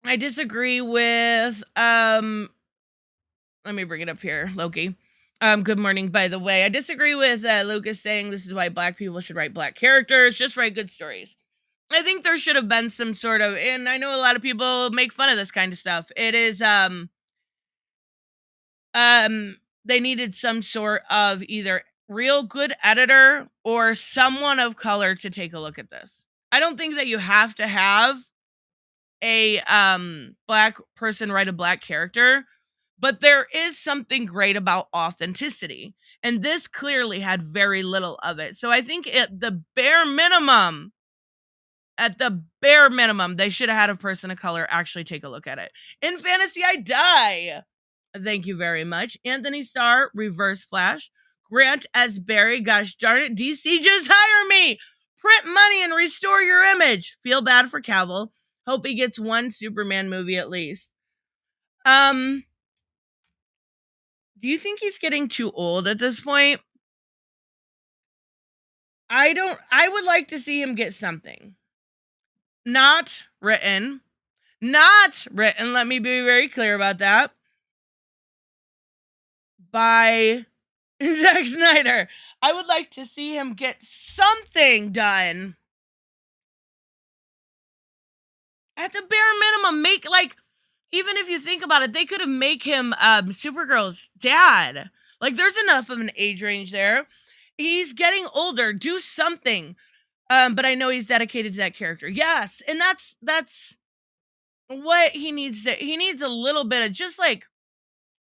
I disagree with let me bring it up here, Loki. Good morning, by the way. I disagree with Lucas saying this is why black people should write black characters, just write good stories. I think there should have been some sort of, and I know a lot of people make fun of this kind of stuff. It is they needed some sort of either real good editor or someone of color to take a look at this. I don't think that you have to have a black person write a black character, but there is something great about authenticity. And this clearly had very little of it. So I think at the bare minimum, they should have had a person of color actually take a look at it. In fantasy, I die. Thank you very much. Anthony Starr, Reverse Flash. Grant as Barry. Gosh darn it. DC, just hire me. Print money and restore your image. Feel bad for Cavill. Hope he gets one Superman movie at least. Do you think he's getting too old at this point? I would like to see him get something. Not written. Not written. Let me be very clear about that. By Zack Snyder. I would like to see him get something done. At the bare minimum, make like, even if you think about it, they could have make him Supergirl's dad. Like, there's enough of an age range there. He's getting older. Do something. But I know he's dedicated to that character. Yes, and that's what he needs. He needs a little bit of just like,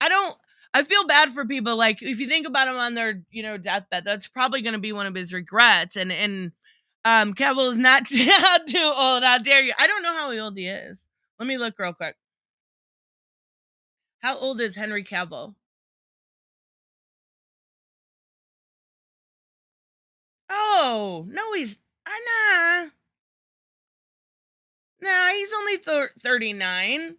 I feel bad for people. Like, if you think about him on their, deathbed, that's probably going to be one of his regrets. And Cavill is not too old. How dare you? I don't know how old he is. Let me look real quick. How old is Henry Cavill? Oh no, he's nah. He's only 39.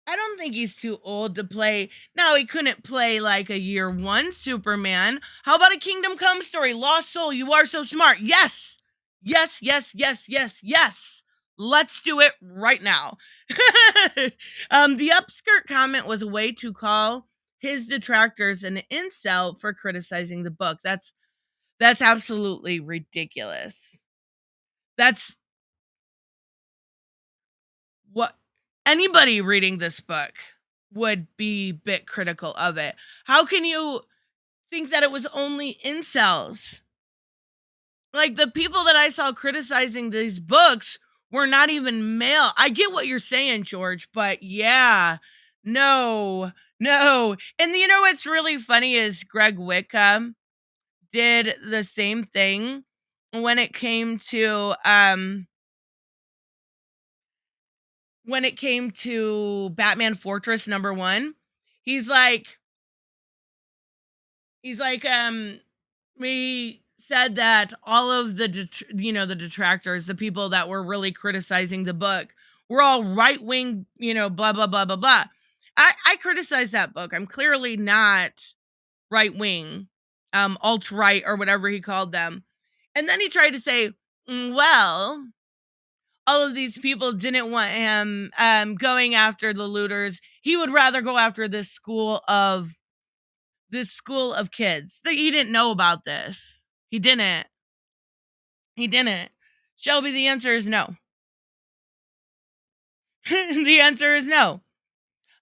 I don't think he's too old to play. Now, he couldn't play like a year one Superman. How about a Kingdom Come story? Lost Soul, you are so smart. Yes. Yes, yes, yes, yes, yes. Let's do it right now. The upskirt comment was a way to call his detractors an incel for criticizing the book. That's absolutely ridiculous. That's what anybody reading this book would be a bit critical of it. How can you think that it was only incels? Like, the people that I saw criticizing these books were not even male. I get what you're saying, George, but yeah, no, No. And you know what's really funny is Greg Wickham did the same thing when it came to Batman Fortress #1. He's like he's like we said that all of the the detractors, the people that were really criticizing the book, were all right wing, blah blah blah blah blah. I criticize that book. I'm clearly not right wing, alt right or whatever he called them. And then he tried to say, well, all of these people didn't want him going after the looters. He would rather go after this school of kids. That he didn't know about this. He didn't. He didn't. Shelby, the answer is no. The answer is no.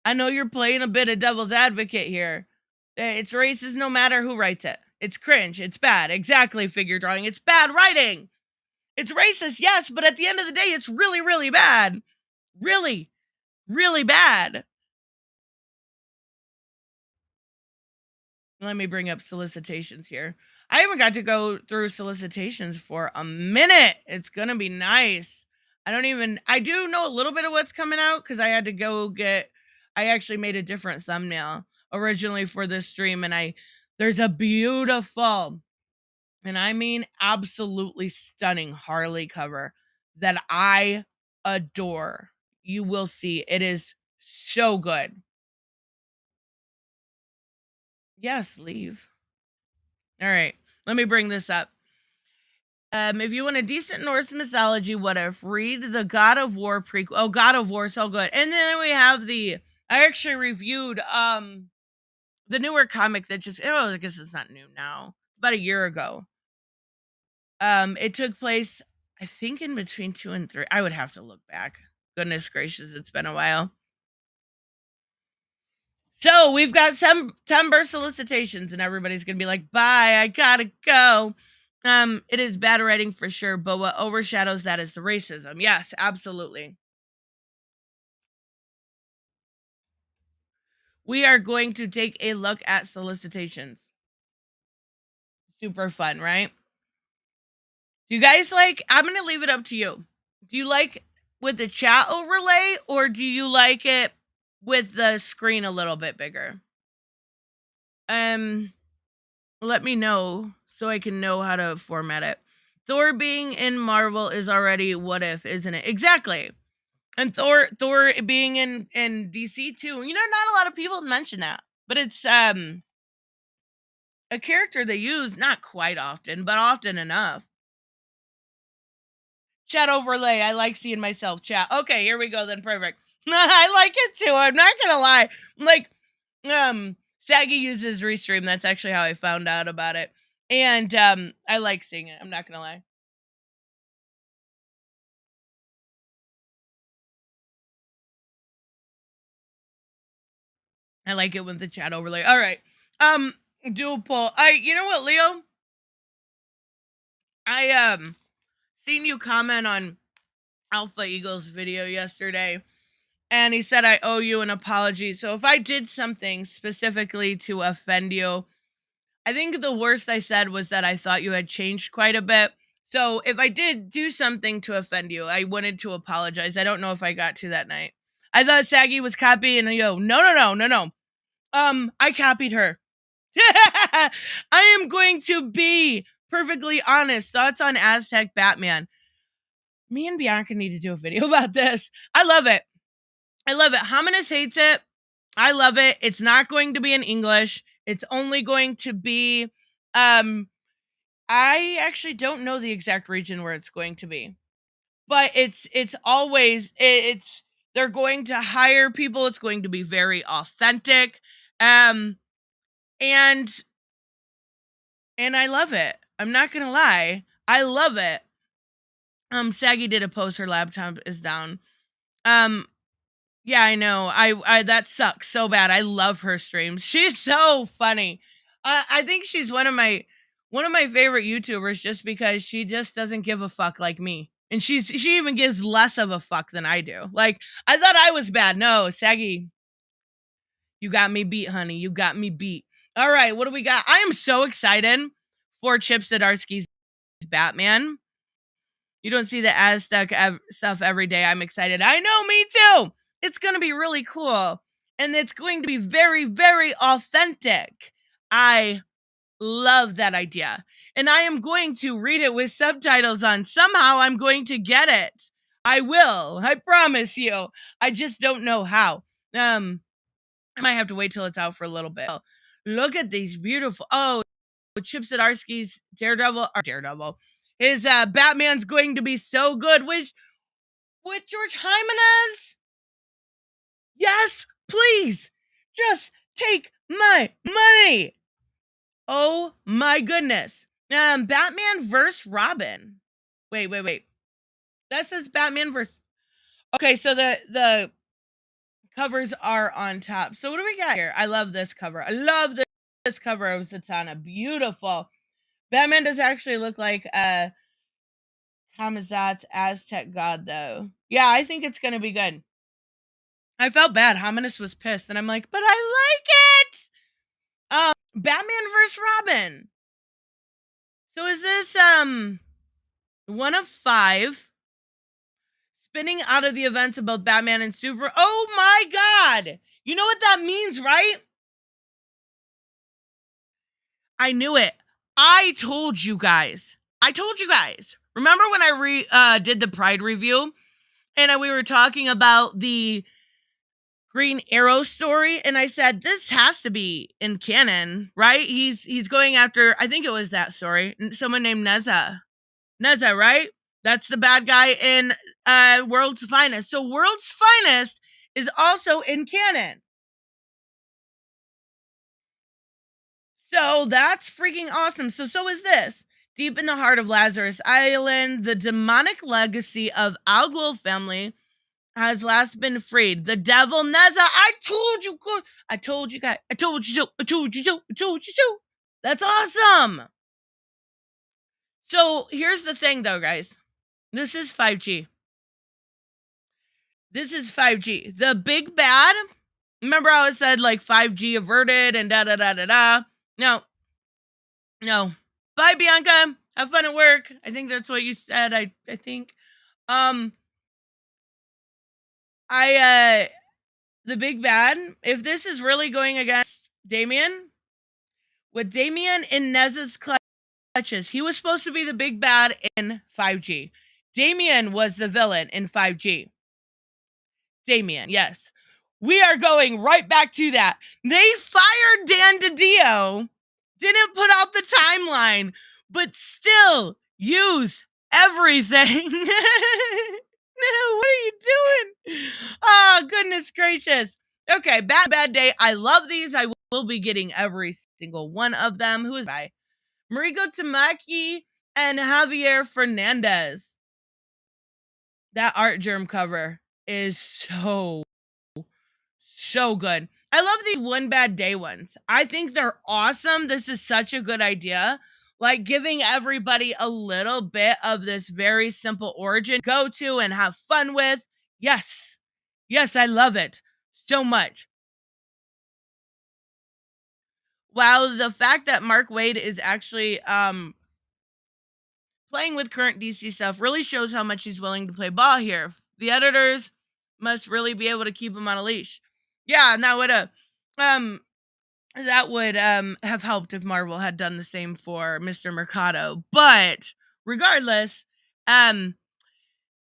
I know you're playing a bit of devil's advocate here. It's racist no matter who writes it. It's cringe. It's bad. Exactly, figure drawing. It's bad writing. It's racist, yes, but at the end of the day, it's really, really bad. Really, really bad. Let me bring up Solicitations here. I haven't got to go through Solicitations for a minute. It's going to be nice. I do know a little bit of what's coming out because I had to I actually made a different thumbnail originally for this stream, and there's a beautiful, and I mean absolutely stunning Harley cover that I adore. You will see. It is so good. Yes, leave. All right, let me bring this up. If you want a decent Norse mythology, what if? Read the God of War prequel. Oh, God of War, so good. And then we have I actually reviewed the newer comic that I guess it's not new now. About a year ago. It took place, I think, in between 2 and 3. I would have to look back. Goodness gracious, it's been a while. So we've got some September Solicitations, and everybody's gonna be like, "Bye, I gotta go." It is bad writing for sure, but what overshadows that is the racism. Yes, absolutely. We are going to take a look at Solicitations. Super fun, right? Do you guys like? I'm gonna leave it up to you. Do you like with the chat overlay, or do you like it with the screen a little bit bigger? Let me know so I can know how to format it. Thor being in Marvel is already what if, isn't it? Exactly. And Thor being in DC too. Not a lot of people mention that, but it's a character they use not quite often, but often enough. Chat overlay. I like seeing myself chat. Okay, here we go then. Perfect. I like it too. I'm not gonna lie. Like, Saggy uses Restream. That's actually how I found out about it. And I like seeing it. I'm not gonna lie. I like it with the chat overlay. All right. Dual poll. You know what, Leo? I seen you comment on Alpha Eagle's video yesterday, and he said I owe you an apology. So if I did something specifically to offend you, I think the worst I said was that I thought you had changed quite a bit. So if I did do something to offend you, I wanted to apologize. I don't know if I got to that night. I thought Saggy was copying, and no. I copied her. I am going to be perfectly honest. Thoughts on Aztec Batman. Me and Bianca need to do a video about this. I love it. Hominis hates it. I love it. It's not going to be in English. It's only going to be I actually don't know the exact region where it's going to be. But it's always it's they're going to hire people. It's going to be very authentic. And I love it. I'm not gonna lie. I love it. Saggy did a post, her laptop is down. Yeah, I know. I that sucks so bad. I love her streams. She's so funny. I think she's one of my favorite YouTubers just because she just doesn't give a fuck like me. And she even gives less of a fuck than I do. Like, I thought I was bad. No, Saggy. You got me beat, honey. You got me beat. All right, what do we got? I am so excited for Chip Zdarsky's Batman. You don't see the Aztec stuff every day. I'm excited. I know, me too. It's going to be really cool. And it's going to be very, very authentic. I love that idea. And I am going to read it with subtitles on. Somehow I'm going to get it. I will. I promise you. I just don't know how. I might have to wait till it's out for a little bit. Look at these beautiful. Oh, Chip Zdarsky's Daredevil. His Batman's going to be so good. With George Jimenez? Yes, please. Just take my money. Oh my goodness. Batman vs. Robin. Wait. That says Batman vs. Okay, so the covers are on top. So what do we got here? I love this cover. I love this cover of Zatanna. Beautiful. Batman does actually look like Hamazat's Aztec god, though. Yeah, I think it's gonna be good. I felt bad. Hominus was pissed, and I'm like, but I like it. Batman vs. Robin. So is this one of 5 spinning out of the events of both Batman and Super? Oh my god! You know what that means, right? I knew it. I told you guys. Remember when I did the Pride review, and we were talking about the Green Arrow story, and I said this has to be in canon, right? He's going after, I think it was that story, someone named Neza, right? That's the bad guy in World's Finest. So World's Finest is also in canon. So that's freaking awesome. So is this. Deep in the heart of Lazarus Island, the demonic legacy of Al Ghul family has last been freed. The devil Neza. I told you guys. I told you so. That's awesome. So here's the thing, though, guys. This is 5G. The big bad. Remember how I said like 5G averted and da da da da da. No. Bye, Bianca. Have fun at work. I think that's what you said. I think. The big bad, if this is really going against Damian, with Damian in Nez's clutches, he was supposed to be the big bad in 5G. Damian was the villain in 5G. Damian, yes. We are going right back to that. They fired Dan DiDio, didn't put out the timeline, but still use everything. No, what are you doing? Oh, goodness gracious. Okay, bad day. I love these. I will be getting every single one of them. Who is I? Mariko Tamaki and Javier Fernandez. That art germ cover is so good. I love these one bad day ones. I think they're awesome. This is such a good idea. Like giving everybody a little bit of this very simple origin go to and have fun with. Yes, I love it so much. Wow, the fact that Mark Waid is actually playing with current DC stuff really shows how much he's willing to play ball here. The editors must really be able to keep him on a leash. Yeah, and that would have helped if Marvel had done the same for Mr. Mercado. But regardless,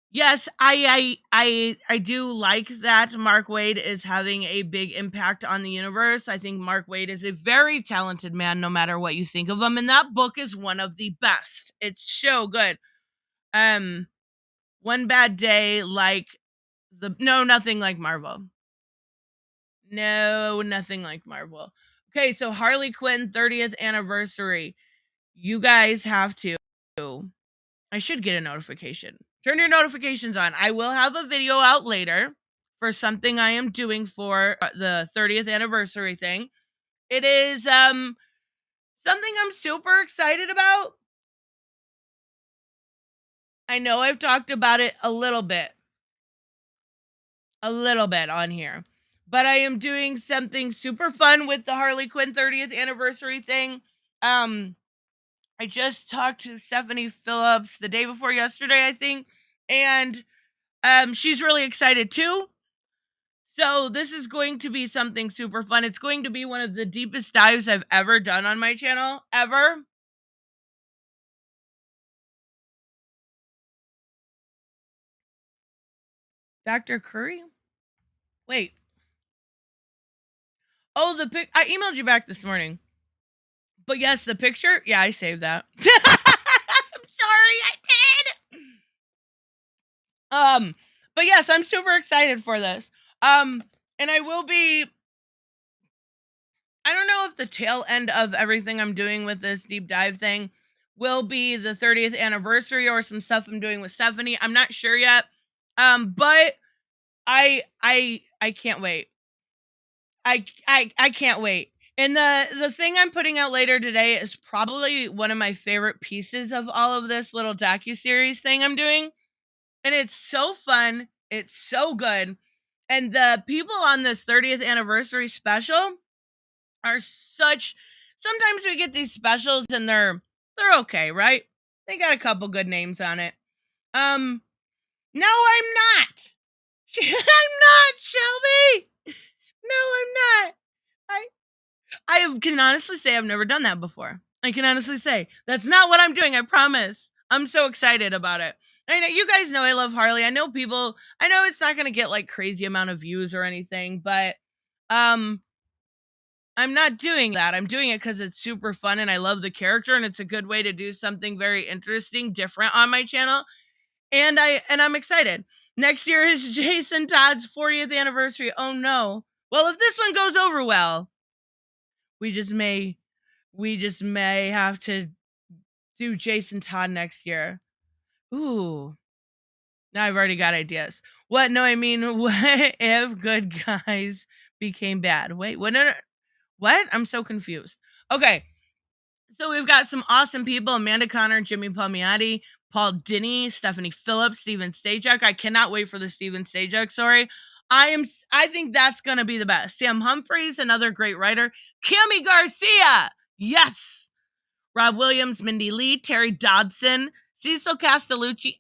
yes, I do like that Mark Waid is having a big impact on the universe. I think Mark Waid is a very talented man, no matter what you think of him. And that book is one of the best. It's so good. One bad day, nothing like Marvel. No, nothing like Marvel. Okay, so Harley Quinn 30th anniversary. You guys have to. I should get a notification. Turn your notifications on. I will have a video out later for something I am doing for the 30th anniversary thing. It is something I'm super excited about. I know I've talked about it a little bit on here. but I am doing something super fun with the Harley Quinn 30th anniversary thing. Um, I just talked to Stephanie Phillips the day before yesterday, I think, and she's really excited too. So this is going to be something super fun. It's going to be one of the deepest dives I've ever done on my channel, ever. Dr. Curry? Wait. Oh, I emailed you back this morning. But yes, the picture, yeah, I saved that. I'm sorry, I did. But yes, I'm super excited for this. And I don't know if the tail end of everything I'm doing with this deep dive thing will be the 30th anniversary or some stuff I'm doing with Stephanie. I'm not sure yet. But I can't wait. I can't wait. And the thing I'm putting out later today is probably one of my favorite pieces of all of this little docuseries thing I'm doing. And it's so fun. It's so good. And the people on this 30th anniversary special are such sometimes we get these specials and they're okay, right? They got a couple good names on it. No, I'm not. I'm not, Shelby. No, I'm not. I can honestly say I've never done that before. I can honestly say that's not what I'm doing. I promise. I'm so excited about it. I know you guys know I love Harley. I know it's not going to get like crazy amount of views or anything, but um I'm not doing that. I'm doing it cuz it's super fun and I love the character and it's a good way to do something very interesting, different on my channel. And I'm excited. Next year is Jason Todd's 40th anniversary. Oh no. Well, if this one goes over well, we just may have to do Jason Todd next year. Ooh. Now I've already got ideas. What? No, I mean, what if good guys became bad? Wait, what? No, no. What? I'm so confused. Okay. So we've got some awesome people: Amanda Connor, Jimmy Palmiotti, Paul Dini, Stephanie Phillips, Steven Sajak. I cannot wait for the Steven Sajak story. I think that's gonna be the best. Sam Humphries, another great writer. Cami Garcia, yes. Rob Williams, Mindy Lee, Terry Dodson, Cecil Castellucci.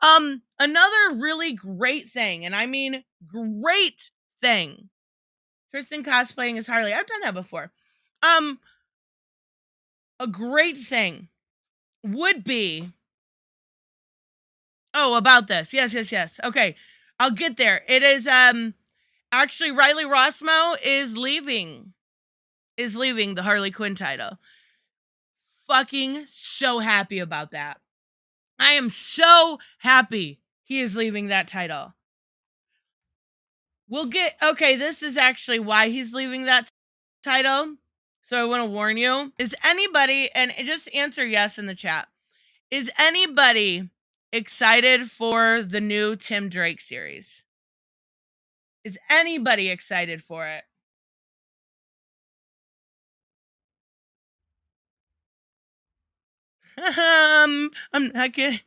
Another really great thing, and I mean great thing. Tristan cosplaying as Harley. I've done that before. A great thing would be about this. Yes. Okay. I'll get there. It is actually Riley Rossmo is leaving the Harley Quinn title. Fucking so happy about that. I am so happy he is leaving that title. This is actually why he's leaving that title. So I want to warn you. Is anybody, and just answer yes in the chat, is anybody excited for the new Tim Drake series? Is anybody excited for it? I'm not kidding.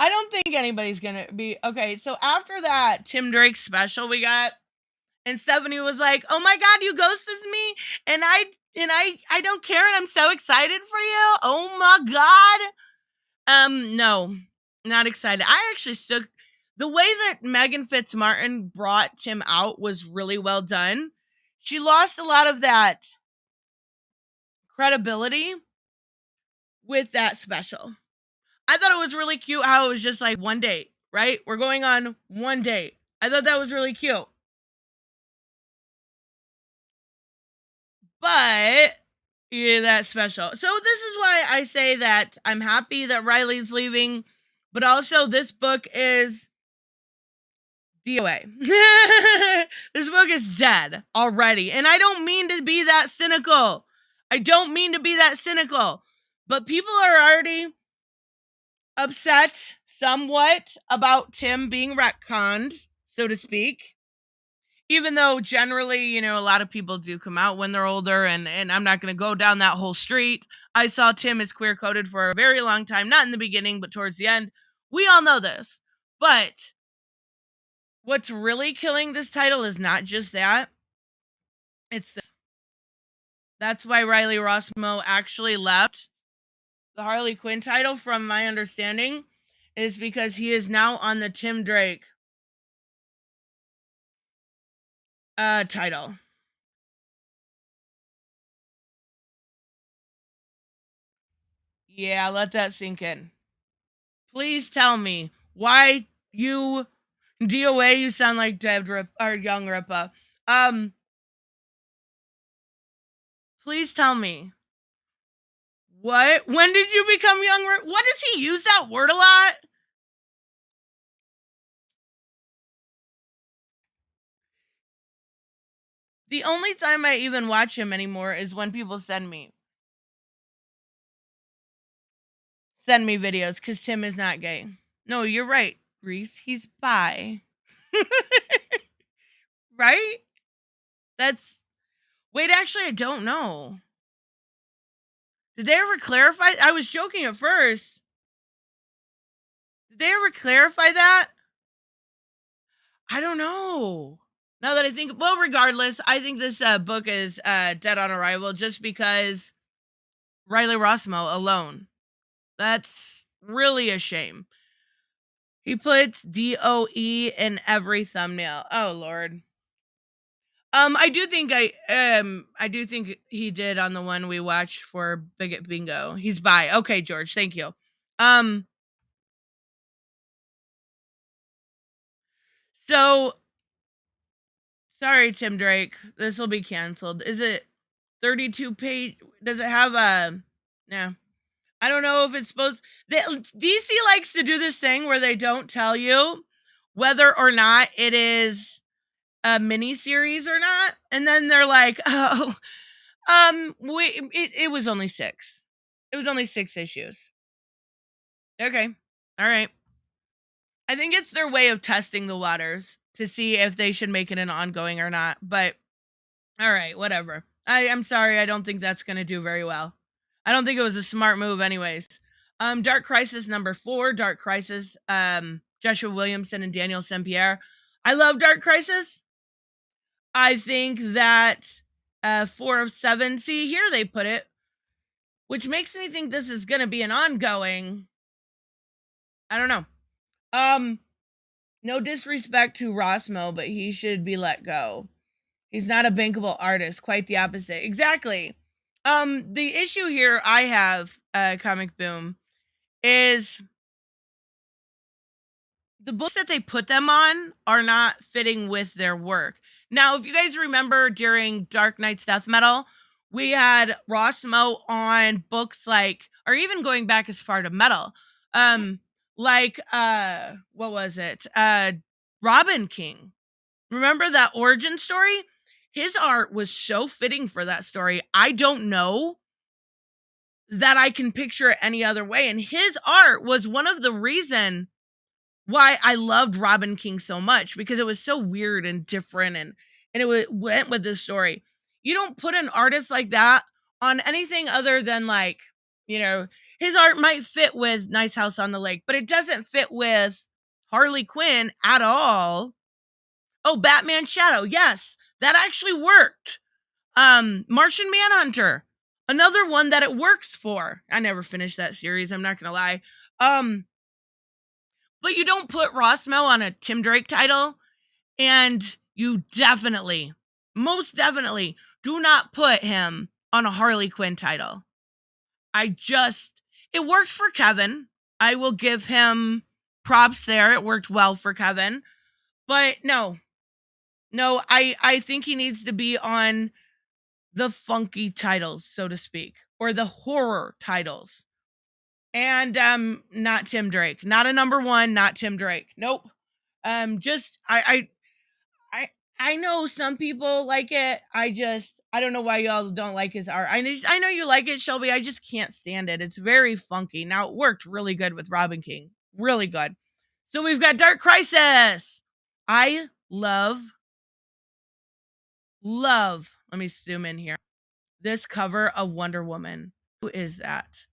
I don't think anybody's gonna be okay. So after that Tim Drake special we got, and Stephanie was like, "Oh my god, you ghosted me, and I don't care, and I'm so excited for you. Oh my god." No, not excited. I actually stuck. The way that Megan Fitzmartin brought Tim out was really well done. She lost a lot of that credibility with that special. I thought it was really cute how it was just like one date, right? We're going on one date. I thought that was really cute. But yeah, that's special. So this is why I say that I'm happy that Riley's leaving, but also this book is DOA. This book is dead already. And I don't mean to be that cynical. But people are already upset somewhat about Tim being retconned, so to speak. Even though generally, a lot of people do come out when they're older, and I'm not going to go down that whole street. I saw Tim as queer coded for a very long time, not in the beginning, but towards the end. We all know this. But What's really killing this title is not just that, it's this. That's why Riley Rossmo actually left the Harley Quinn title, from my understanding, is because he is now on the Tim Drake title. Yeah, let that sink in. Please tell me why you DOA, you sound like Dead Rip or Young Ripa. Please tell me. What? When did you become Young Rip? What does he use that word a lot? The only time I even watch him anymore is when people send me videos, because Tim is not gay. No, you're right, Reese. He's bi. Right? That's. Wait, actually, I don't know. Did they ever clarify? I was joking at first. Did they ever clarify that? I don't know. Now that I think, well, regardless, I think this book is dead on arrival just because Riley Rossmo alone. That's really a shame. He puts DOE in every thumbnail. Oh Lord. I do think he did on the one we watched for Bigot Bingo. He's bi. Okay, George, thank you. So sorry, Tim Drake. This will be canceled. Is it 32 page? Does it have a? No. I don't know if it's supposed. DC likes to do this thing where they don't tell you whether or not it is a mini series or not, and then they're like, "Oh, it was only 6. It was only 6 issues." Okay, all right. I think it's their way of testing the waters to see if they should make it an ongoing or not. But all right, whatever. I'm sorry. I don't think that's going to do very well. I don't think it was a smart move anyways. Dark Crisis number 4, Dark Crisis, Joshua Williamson and Daniel St. Pierre. I love Dark Crisis. I think that 4 of 7, see, here they put it, which makes me think this is going to be an ongoing. I don't know. No disrespect to Rossmo, but he should be let go. He's not a bankable artist, quite the opposite. Exactly. The issue here I have, Comic Boom, is the books that they put them on are not fitting with their work. Now, if you guys remember during Dark Knight's Death Metal, we had Rossmo on books like, or even going back as far to Metal, like what was it? Robin King. Remember that origin story? His art was so fitting for that story. I don't know that I can picture it any other way. And his art was one of the reason why I loved Robin King so much, because it was so weird and different, and went with this story. You don't put an artist like that on anything other than, like, his art might fit with Nice House on the Lake, but it doesn't fit with Harley Quinn at all. Oh, Batman Shadow. Yes, that actually worked. Martian Manhunter. Another one that it works for. I never finished that series, I'm not going to lie. But you don't put Rossmo on a Tim Drake title, and you definitely, most definitely, do not put him on a Harley Quinn title. It worked for Kevin. I will give him props there. It worked well for Kevin. But no, I think he needs to be on the funky titles, so to speak, or the horror titles. And not Tim Drake. Not a number 1, not Tim Drake. Nope. Just I know some people like it. I don't know why y'all don't like his art. I know you like it, Shelby. I just can't stand it. It's very funky. Now, it worked really good with Robin King. Really good. So we've got Dark Crisis. I love, let me zoom in here, this cover of Wonder Woman. Who is that?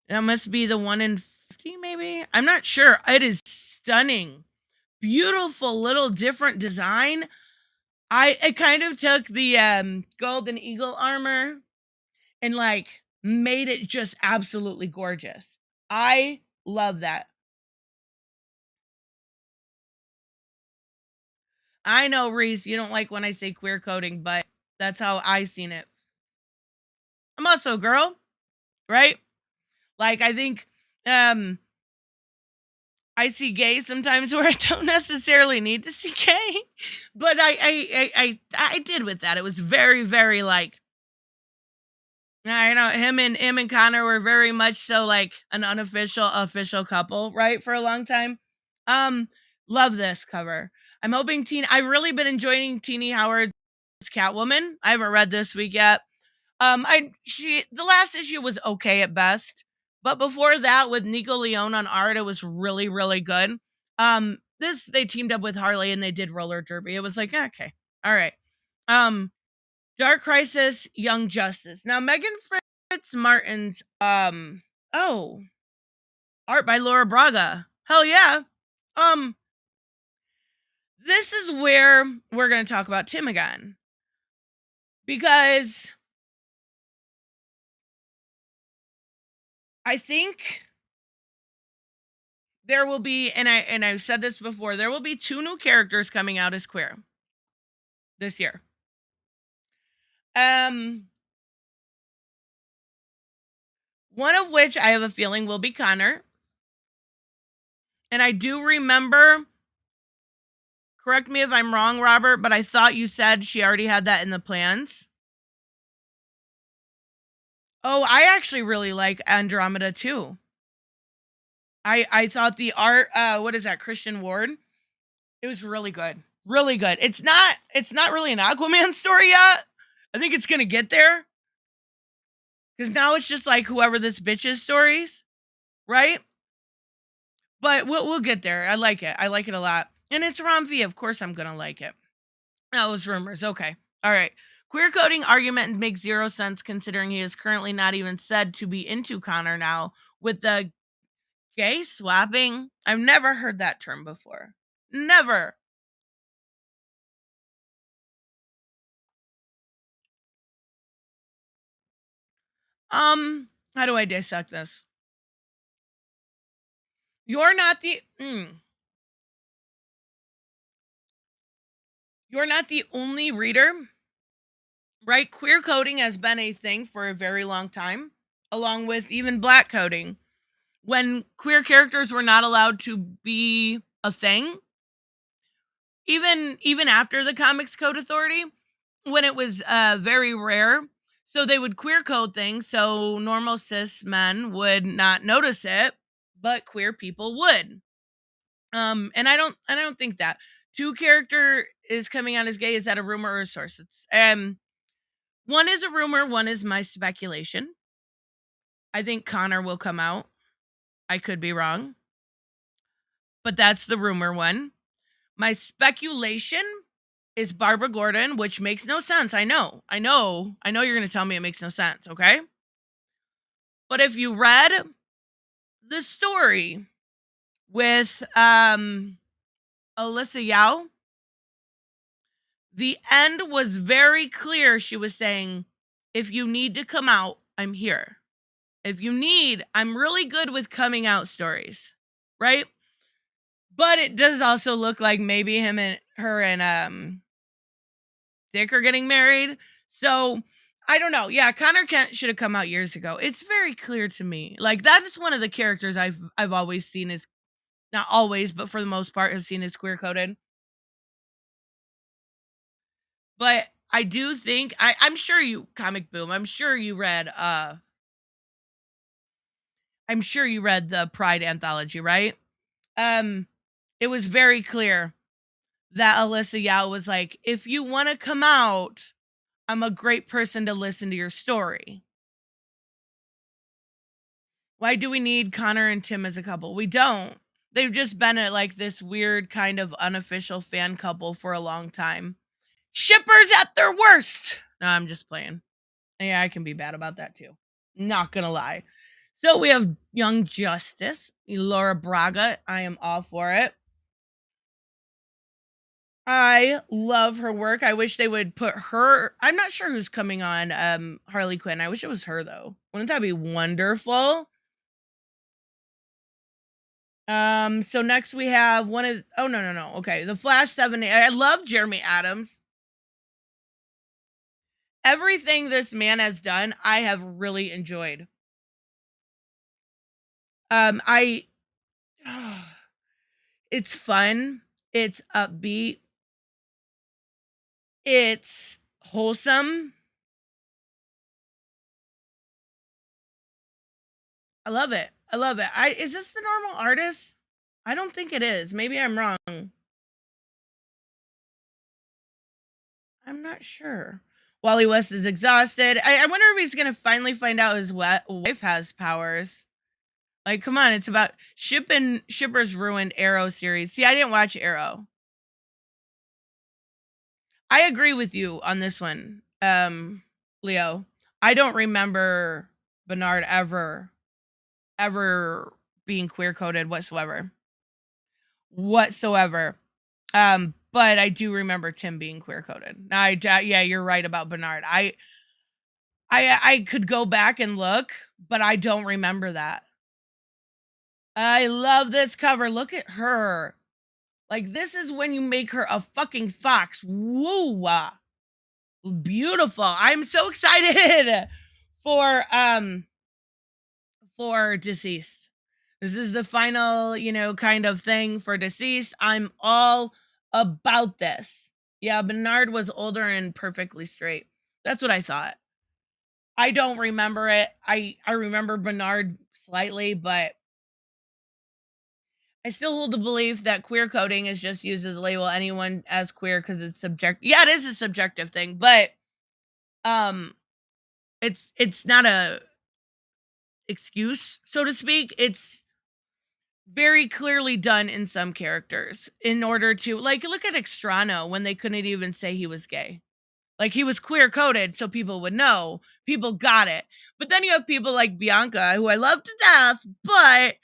That must be the one in 50 maybe? I'm not sure. It is stunning. Beautiful little different design. I kind of took the golden eagle armor and like made it just absolutely gorgeous. I love that. I know, Reese, you don't like when I say queer coding, but that's how I seen it. I'm also a girl, right? Like I think um I see gay sometimes where I don't necessarily need to see gay, but I did with that. It was very very like I know him and Connor were very much so like an unofficial official couple, right? For a long time. Um, love this cover. I'm hoping I've really been enjoying Teeny Howard's Catwoman. I haven't read this week yet. The last issue was okay at best, but before that with Nico Leone on art, it was really, really good. This they teamed up with Harley and they did roller derby. It was like, okay, all right. Um, Dark Crisis, Young Justice. Now Megan Fritz Martin's oh, art by Laura Braga. Hell yeah. Um, this is where we're gonna talk about Tim again. Because I think there will be, and I've said this before, there will be 2 new characters coming out as queer this year. Um, one of which I have a feeling will be Connor. And I do remember, correct me if I'm wrong, Robert, but I thought you said she already had that in the plans. Oh, I actually really like Andromeda too. I thought the art, what is that, Christian Ward? It was really good. Really good. It's not really an Aquaman story yet. I think it's gonna get there. Because now it's just like whoever this bitch's stories, right? But we'll get there. I like it. I like it a lot. And it's Rom V. Of course I'm gonna like it. That was rumors. Okay. All right. Queer coding argument makes zero sense considering he is currently not even said to be into Connor now with the gay swapping. I've never heard that term before. Never. How do I dissect this? You're not the you're not the only reader, right? Queer coding has been a thing for a very long time, along with even black coding. When queer characters were not allowed to be a thing, even after the Comics Code Authority, when it was very rare, so they would queer code things so normal cis men would not notice it, but queer people would. And I don't think that two character is coming out as gay. Is that a rumor or a source? It's one is a rumor, one is my speculation. I think Connor will come out. I could be wrong, but that's the rumor one. My speculation is Barbara Gordon, which makes no sense. I know you're going to tell me it makes no sense, okay? But if you read the story with Alyssa Yao, the end was very clear. She was saying, if you need to come out, I'm here. If you need, I'm really good with coming out stories, right? But it does also look like maybe him and her and Dick are getting married. So I don't know. Yeah, Connor Kent should have come out years ago. It's very clear to me. Like that is one of the characters I've always seen as, not always, but for the most part have seen as queer coded. But I do think I'm sure you comic boom. I'm sure you read the Pride anthology, right? Um it was very clear that Alyssa Yao was like, if you want to come out, I'm a great person to listen to your story. Why do we need Connor and Tim as a couple? We don't. They've just been at like this weird kind of unofficial fan couple for a long time. Shippers at their worst. No, I'm just playing. Yeah, I can be bad about that too. Not gonna lie. So we have Young Justice. Laura Braga. I am all for it. I love her work. I wish they would put her. I'm not sure who's coming on Harley Quinn. I wish it was her though. Wouldn't that be wonderful? So next we have one of oh no. Okay. The Flash 7. I love Jeremy Adams. Everything this man has done, I have really enjoyed. I it's fun, it's upbeat, it's wholesome. I love it. I love it. Is this the normal artist? I don't think it is. Maybe I'm wrong. I'm not sure. Wally West is exhausted. I wonder if he's gonna finally find out his wife has powers. Like, come on, it's about Shipper's ruined Arrow series. See, I didn't watch Arrow. I agree with you on this one, Leo. I don't remember Bernard ever being queer coded whatsoever. But I do remember Tim being queer coded. Yeah, you're right about Bernard. I could go back and look, but I don't remember that. I love this cover. Look at her. Like, this is when you make her a fucking fox. Woo! Beautiful. I'm so excited for Deceased. This is the final, kind of thing for Deceased. I'm all about this. Yeah, Bernard was older and perfectly straight. That's what I thought. I don't remember it. I remember Bernard slightly, but I still hold the belief that queer coding is just used as a label anyone as queer because it's subjective. Yeah, it is a subjective thing, but it's not a excuse, so to speak. It's very clearly done in some characters in order to, like, look at Extrano when they couldn't even say he was gay. Like, he was queer coded so people would know. People got it. But then you have people like Bianca, who I love to death, but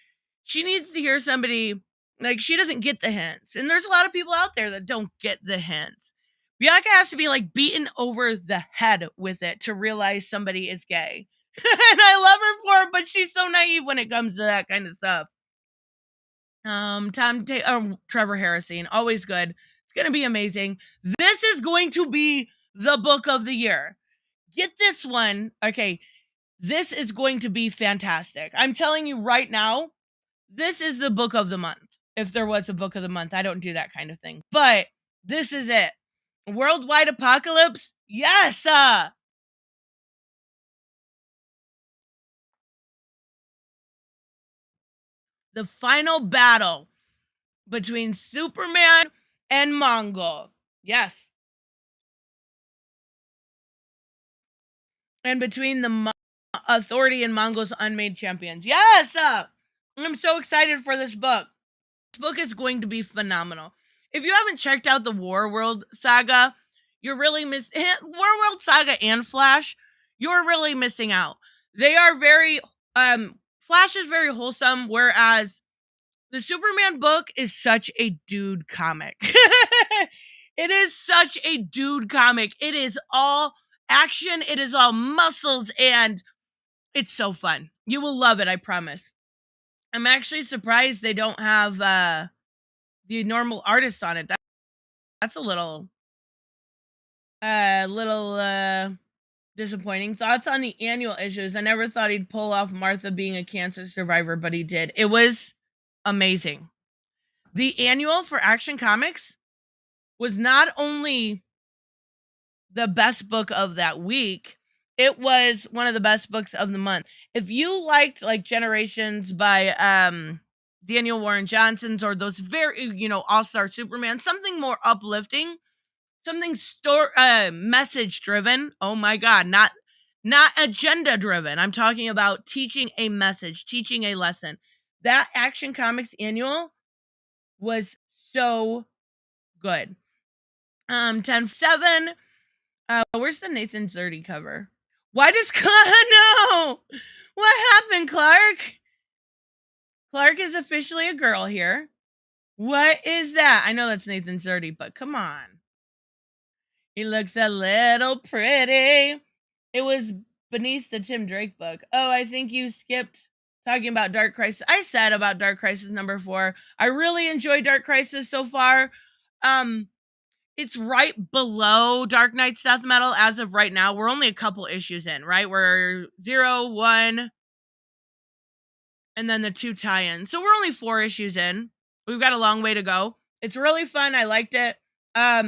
she needs to hear somebody, like, she doesn't get the hints. And there's a lot of people out there that don't get the hints. Bianca has to be, like, beaten over the head with it to realize somebody is gay. And I love her for it, but she's so naive when it comes to that kind of stuff. Trevor Harrison, always good. It's gonna be amazing. This is going to be the book of the year. Get this one. Okay, this is going to be fantastic. I'm telling you right now, this is the book of the month. If there was a book of the month, I don't do that kind of thing. But this is it. Worldwide Apocalypse? Yes! The final battle between Superman and Mongol. Yes. And between the Authority and Mongol's Unmade Champions. Yes! I'm so excited for this book. This book is going to be phenomenal. If you haven't checked out the War World Saga, you're really missing War World Saga and Flash. You're really missing out. They are very Flash is very wholesome, whereas the Superman book is such a dude comic. It is such a dude comic. It is all action, it is all muscles, and it's so fun. You will love it, I promise. I'm actually surprised they don't have the normal artist on it. That's a little disappointing. Thoughts on the annual issues? I never thought he'd pull off Martha being a cancer survivor, but he did. It was amazing. The annual for Action Comics was not only the best book of that week, it was one of the best books of the month. If you liked like Generations by Daniel Warren Johnson's, or those very, All-Star Superman, something more uplifting, something message driven. Oh my god, not agenda driven. I'm talking about teaching a message, teaching a lesson. That Action Comics annual was so good. 10-7. Where's the Nathan Zerdy cover? Why does Clark? No? What happened, Clark? Clark is officially a girl here. What is that? I know that's Nathan Zerdy, but come on. He looks a little pretty. It was beneath the Tim Drake book. Oh, I think you skipped talking about Dark Crisis. I said about Dark Crisis number 4. I really enjoy Dark Crisis so far. It's right below Dark Knight's Death Metal as of right now. We're only a couple issues in, right? We're 0, 1, and then the 2 tie-ins. So we're only 4 issues in. We've got a long way to go. It's really fun. I liked it. Saw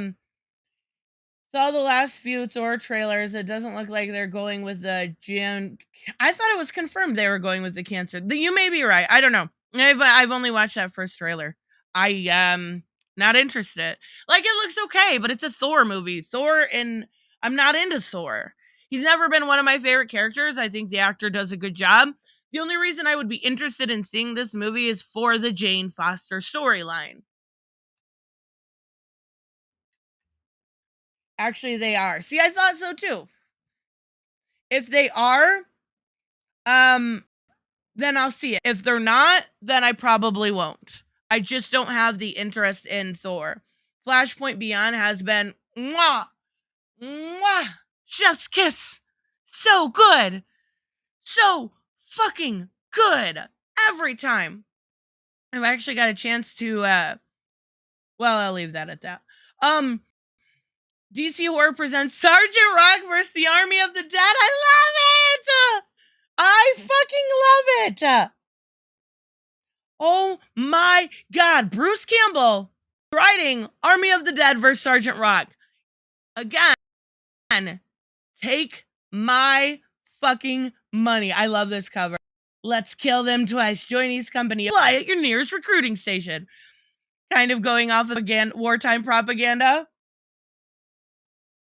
the last few Thor trailers. It doesn't look like they're going with the June. I thought it was confirmed they were going with the cancer. You may be right. I don't know. I've only watched that first trailer. I not interested. Like, it looks okay, but it's a Thor movie. I'm not into Thor. He's never been one of my favorite characters. I think the actor does a good job. The only reason I would be interested in seeing this movie is for the Jane Foster storyline. Actually, they are. See, I thought so too. If they are, then I'll see it. If they're not, then I probably won't. I just don't have the interest in Thor. Flashpoint Beyond has been mwah, mwah, chef's kiss. So good. So fucking good. Every time. I've actually got a chance to well, I'll leave that at that. DC Horror presents Sergeant Rock versus the Army of the Dead. I love it! I fucking love it! Oh my god, Bruce Campbell writing Army of the Dead versus Sergeant Rock. Again, take my fucking money. I love this cover. Let's kill them twice. Join East Company. Apply at your nearest recruiting station. Kind of going off of wartime propaganda.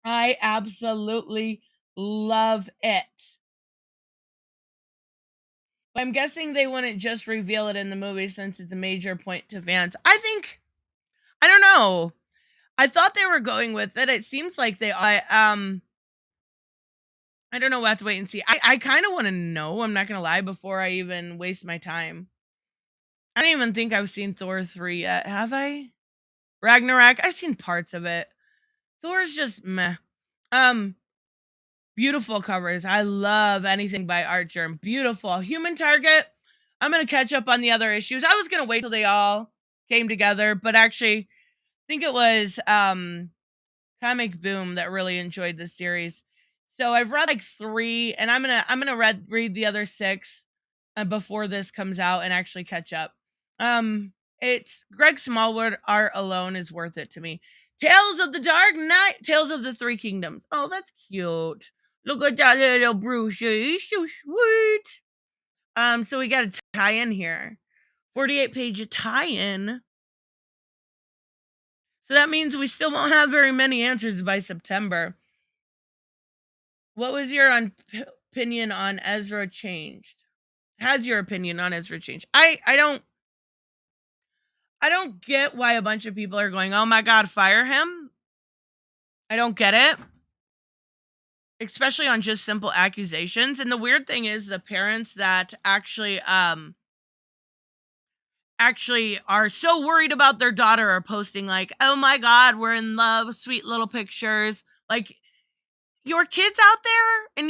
I absolutely love it. I'm guessing they wouldn't just reveal it in the movie since it's a major point to fans. I don't know. I thought they were going with it. It seems like they I don't know. We'll have to wait and see. I kind of want to know, I'm not going to lie, before I even waste my time. I don't even think I've seen Thor 3 yet. Have I? Ragnarok? I've seen parts of it. Thor's just meh. Beautiful covers. I love anything by Art Germ. Beautiful. Human Target. I'm going to catch up on the other issues. I was going to wait till they all came together, but actually, I think it was Comic Boom that really enjoyed this series. So I've read like 3, and I'm gonna read the other 6 before this comes out and actually catch up. It's Greg Smallwood art alone is worth it to me. Tales of the Dark Knight, Tales of the Three Kingdoms. Oh, that's cute. Look at that little Bruce. He's so sweet. So we got a tie-in here. 48-page tie-in. So that means we still won't have very many answers by September. What was your opinion on Ezra changed? Has your opinion on Ezra changed? I don't get why a bunch of people are going, "Oh my god, fire him." I don't get it. Especially on just simple accusations. And the weird thing is the parents that actually are so worried about their daughter are posting like, "Oh my god, we're in love, sweet little pictures." Like, your kid's out there and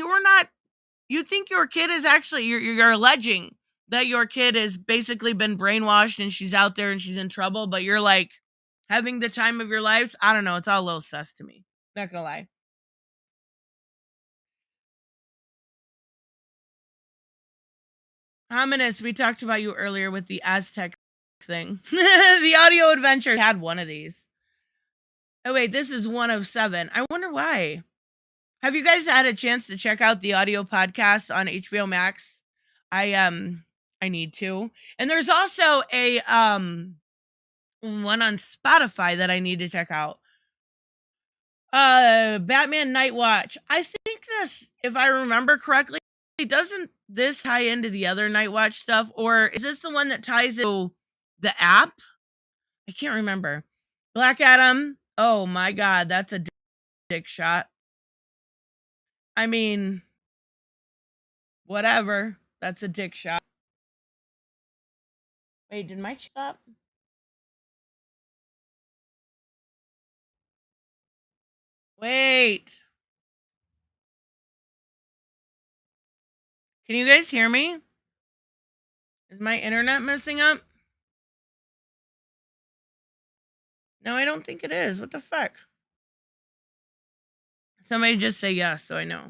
you think your kid is actually, you're alleging that your kid has basically been brainwashed and she's out there and she's in trouble, but you're like having the time of your lives. I don't know. It's all a little sus to me. Not gonna lie. Hominus, we talked about you earlier with the Aztec thing. The audio adventure had one of these. Oh wait, this is 107. I wonder why. Have you guys had a chance to check out the audio podcast on HBO Max? I need to. And there's also a one on Spotify that I need to check out. Batman Night Watch. I think this, if I remember correctly, doesn't this tie into the other Night Watch stuff, or is this the one that ties into the app? I can't remember. Black Adam. Oh my god, that's a dick shot. I mean, whatever. That's a dick shot. Wait, did my stop? Wait. Can you guys hear me? Is my internet messing up? No, I don't think it is. What the fuck? Somebody just say yes so I know.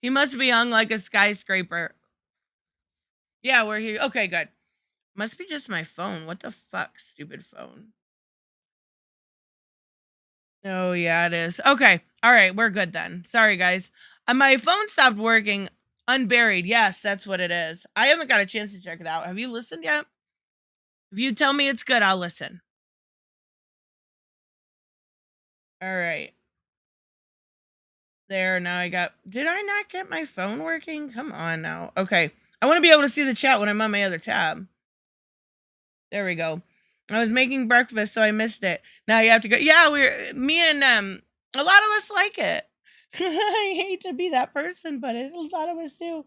He must be hung like a skyscraper. Yeah, we're here. Okay, good. Must be just my phone. What the fuck, stupid phone? Oh, yeah, it is. Okay. All right, we're good then. Sorry, guys. My phone stopped working. Unburied. Yes, that's what it is. I haven't got a chance to check it out. Have you listened yet? If you tell me it's good, I'll listen. All right. There, now I got. Did I not get my phone working? Come on now. Okay. I want to be able to see the chat when I'm on my other tab. There we go. I was making breakfast, so I missed it. Now you have to go. Yeah, me and a lot of us like it. I hate to be that person, but a lot of us do.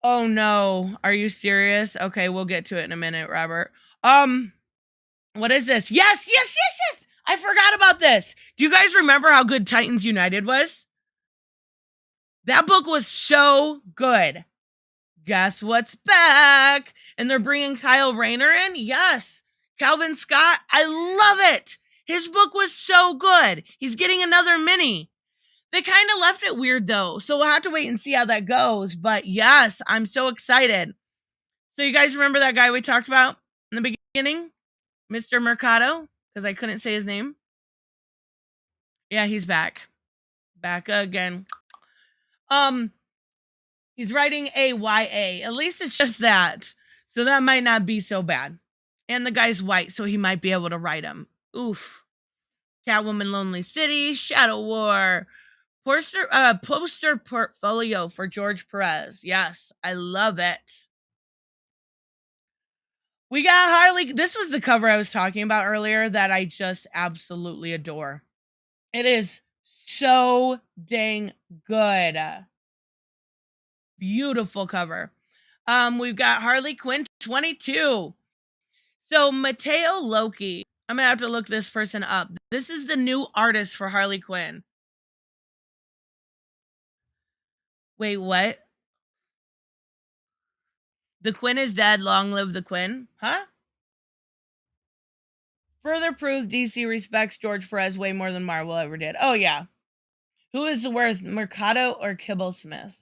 Oh no, are you serious? Okay, we'll get to it in a minute, Robert. What is this? Yes. I forgot about this. Do you guys remember how good Titans United was? That book was so good. Guess what's back? And they're bringing Kyle Rayner in? Yes. Calvin Scott, I love it. His book was so good. He's getting another mini. They kind of left it weird though, so we'll have to wait and see how that goes. But yes, I'm so excited. So you guys remember that guy we talked about in the beginning? Mr. Mercado? Because I couldn't say his name. Yeah, he's back. Back again. He's writing a YA. At least it's just that. So that might not be so bad. And the guy's white, so he might be able to write him. Oof. Catwoman Lonely City, Shadow War, poster portfolio for George Perez. Yes, I love it. We got Harley. This was the cover I was talking about earlier that I just absolutely adore. It is so dang good. Beautiful cover. We've got Harley Quinn 22. So Matteo Loki. I'm gonna have to look this person up. This is the new artist for Harley Quinn. Wait, what? The Quinn is dead. Long live the Quinn. Huh? Further proof DC respects George Perez way more than Marvel ever did. Oh yeah. Who is worth Mercado or Kibblesmith?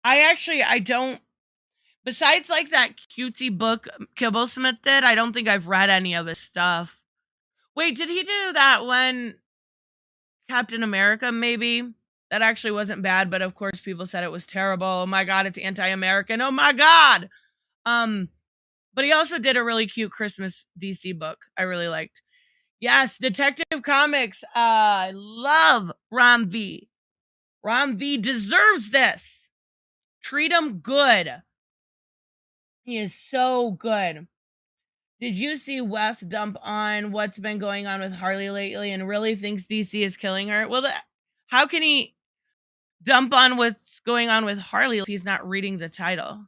I don't. Besides like that cutesy book Kibblesmith did, I don't think I've read any of his stuff. Wait, did he do that one? Captain America, maybe? That actually wasn't bad, but of course people said it was terrible. Oh my god, it's anti-American. Oh my god. But he also did a really cute Christmas DC book I really liked. Yes, Detective Comics. I love Ram V. Ram V deserves this. Treat him good. He is so good. Did you see Wes dump on what's been going on with Harley lately and really thinks DC is killing her? Well, how can he dump on what's going on with Harley if he's not reading the title?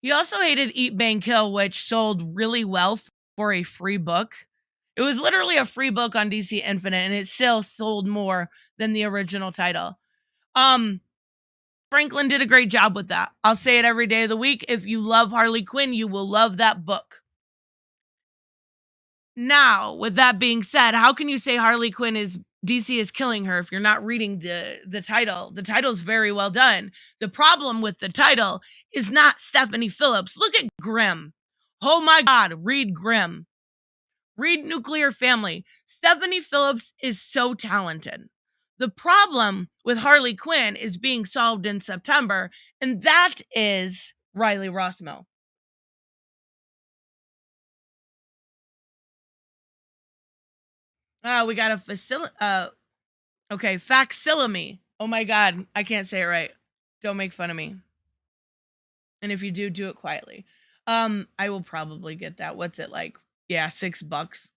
He also hated Eat, Bang, Kill, which sold really well for a free book. It was literally a free book on DC Infinite, and it still sold more than the original title. Franklin did a great job with that. I'll say it every day of the week. If you love Harley Quinn, you will love that book. Now, with that being said, how can you say Harley Quinn is DC is killing her if you're not reading the title? The title's very well done. The problem with the title is not Stephanie Phillips. Look at Grimm. Oh my god, read Grimm. Read Nuclear Family. Stephanie Phillips is so talented. The problem with Harley Quinn is being solved in September, and that is Riley Rossmo. We got a facsimile. Oh my god, I can't say it right. Don't make fun of me. And if you do, do it quietly. I will probably get that. What's it like? Yeah, $6.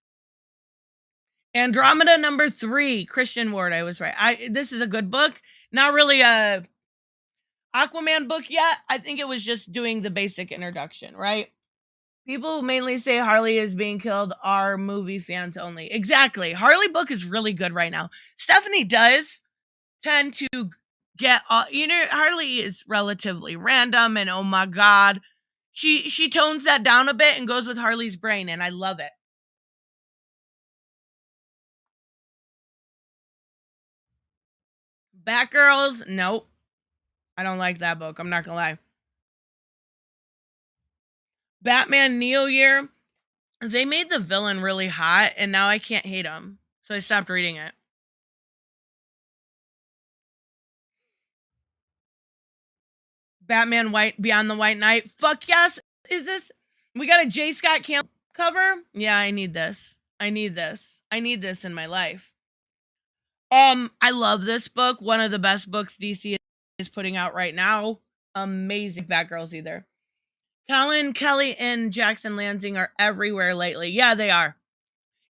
Andromeda number 3, Christian Ward. I was right. This is a good book. Not really a Aquaman book yet. I think it was just doing the basic introduction, right? People who mainly say Harley is being killed are movie fans only. Exactly. Harley book is really good right now. Stephanie does tend to get Harley is relatively random and oh my god. She tones that down a bit and goes with Harley's brain and I love it. Batgirls, nope. I don't like that book. I'm not gonna lie. Batman Neo Year, they made the villain really hot, and now I can't hate him. So I stopped reading it. Batman White Beyond the White Knight. Fuck yes. Is this we got a J. Scott Camp cover? Yeah, I need this. I need this. I need this in my life. I love this book. One of the best books DC is putting out right now. Amazing. Batgirls either. Colin Kelly and Jackson Lansing are everywhere lately. Yeah, they are.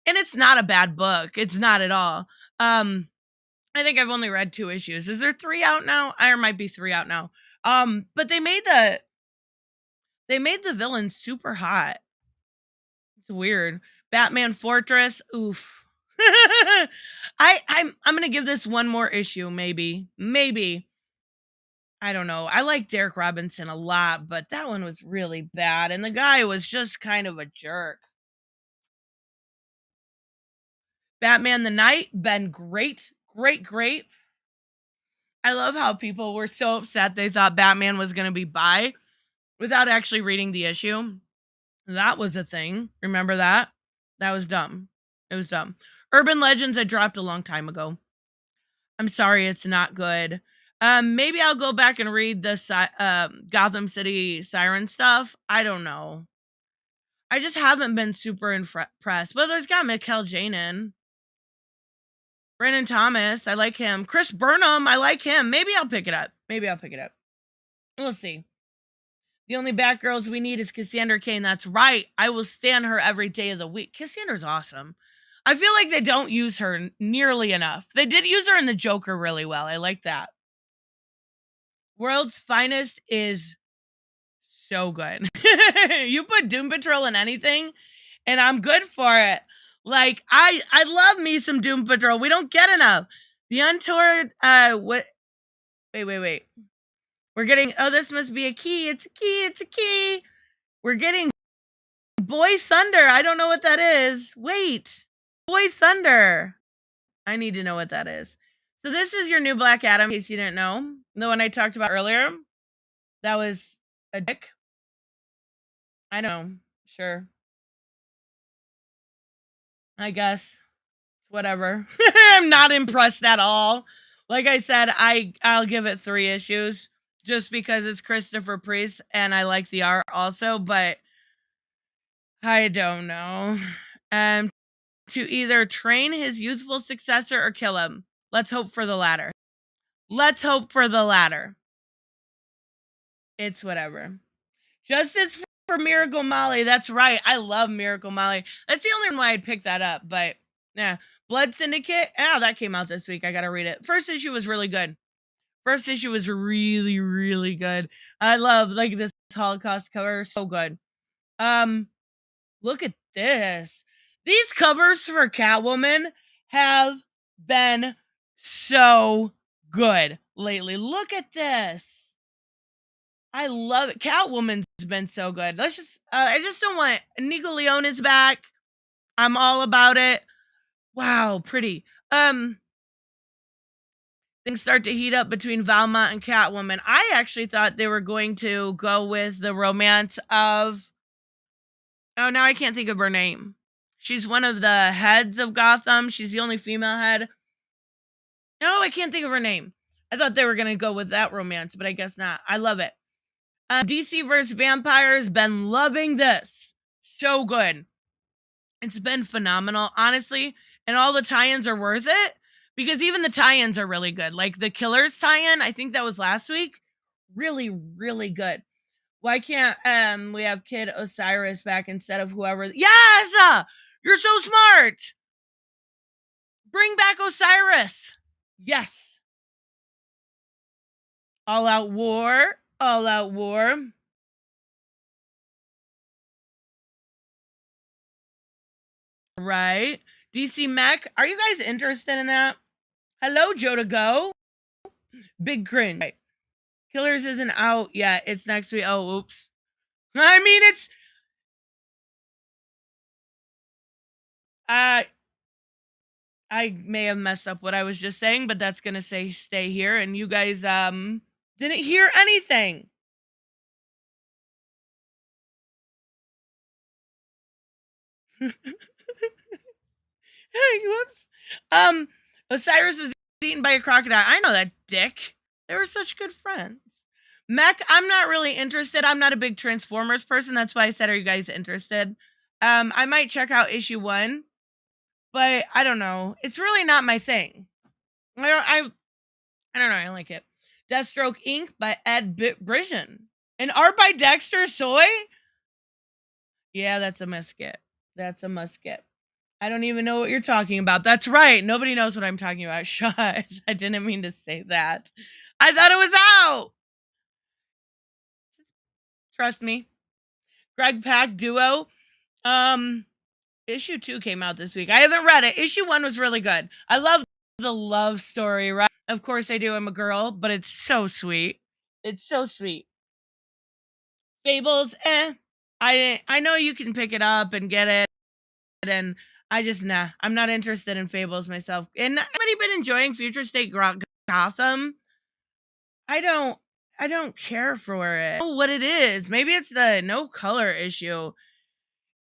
And it's not a bad book. It's not at all. I think I've only read 2 issues. Is there 3 out now? There might be 3 out now. But they made the villain super hot. It's weird. Batman Fortress. Oof. I'm gonna give this one more issue, maybe. Maybe. I don't know. I like Derek Robinson a lot, but that one was really bad. And the guy was just kind of a jerk. Batman the Knight, been great. Great, great. I love how people were so upset they thought Batman was gonna be bi without actually reading the issue. That was a thing. Remember that? That was dumb. It was dumb. Urban Legends I dropped a long time ago. I'm sorry it's not good. Maybe I'll go back and read the Gotham City Siren stuff. I don't know. I just haven't been super impressed. But there's got Mikhail Janin. Brandon Thomas, I like him. Chris Burnham, I like him. Maybe I'll pick it up. We'll see. The only Batgirls we need is Cassandra Cain. That's right. I will stand her every day of the week. Cassandra's awesome. I feel like they don't use her nearly enough. They did use her in the Joker really well. I like that. World's Finest is so good. You put Doom Patrol in anything, and I'm good for it. Like I love me some Doom Patrol. We don't get enough. The Untoward what wait. We're getting this must be a key. It's a key. It's a key. We're getting Boy Thunder. I don't know what that is. Wait. Boy Thunder. I need to know what that is. So this is your new Black Adam, in case you didn't know. The one I talked about earlier. That was a dick. I know. Sure. I guess. Whatever. I'm not impressed at all. Like I said, I'll give it 3 issues just because it's Christopher Priest and I like the art also, but I don't know. To either train his youthful successor or kill him. Let's hope for the latter. Let's hope for the latter. It's whatever. Justice for Miracle Molly. That's right. I love Miracle Molly. That's the only one why I'd pick that up. But yeah, Blood Syndicate. Oh, that came out this week. I gotta read it. First issue was really good. First issue was really, really good. I love like this Holocaust cover. So good. Look at this. These covers for Catwoman have been so good lately. Look at this. I love it. Catwoman's been so good. Let's just I just don't want Nico Leone is back. I'm all about it. Wow, pretty. Things start to heat up between Valmont and Catwoman. I actually thought they were going to go with the romance of oh, now I can't think of her name. She's one of the heads of Gotham. She's the only female head. No, I can't think of her name. I thought they were going to go with that romance, but I guess not. I love it. DC vs. Vampires, been loving this. So good. It's been phenomenal, honestly. And all the tie-ins are worth it because even the tie-ins are really good. Like the Killers tie-in, I think that was last week. Really, really good. Why can't we have Kid Osiris back instead of whoever? Yes! You're so smart! Bring back Osiris! Yes. All Out War. All Out War. Right. DC Mech. Are you guys interested in that? Hello, Joe to go. Big cringe. Right. Killers isn't out yet. It's next week. Oh, oops. I mean, it's uh I may have messed up what I was just saying, but that's gonna say stay here, and you guys didn't hear anything. Whoops. Osiris was eaten by a crocodile. I know that, dick. They were such good friends. Mech, I'm not really interested. I'm not a big Transformers person. That's why I said, are you guys interested? I might check out issue 1, but I don't know. It's really not my thing. I don't know. I don't like it. Deathstroke Inc. by Ed Brisson. And art by Dexter Soy? Yeah, that's a musket. That's a musket. I don't even know what you're talking about. That's right. Nobody knows what I'm talking about. Shush. I didn't mean to say that. I thought it was out. Trust me. Greg Pak Duo. Issue 2 came out this week. I haven't read it. Issue 1 was really good. I love the love story, right? Of course I do. I'm a girl, but it's so sweet. It's so sweet. Fables, I know you can pick it up and get it, and I just I'm not interested in Fables myself. And I've already been enjoying Future State Gotham. I don't care for it. I don't know what it is. Maybe it's the no color issue.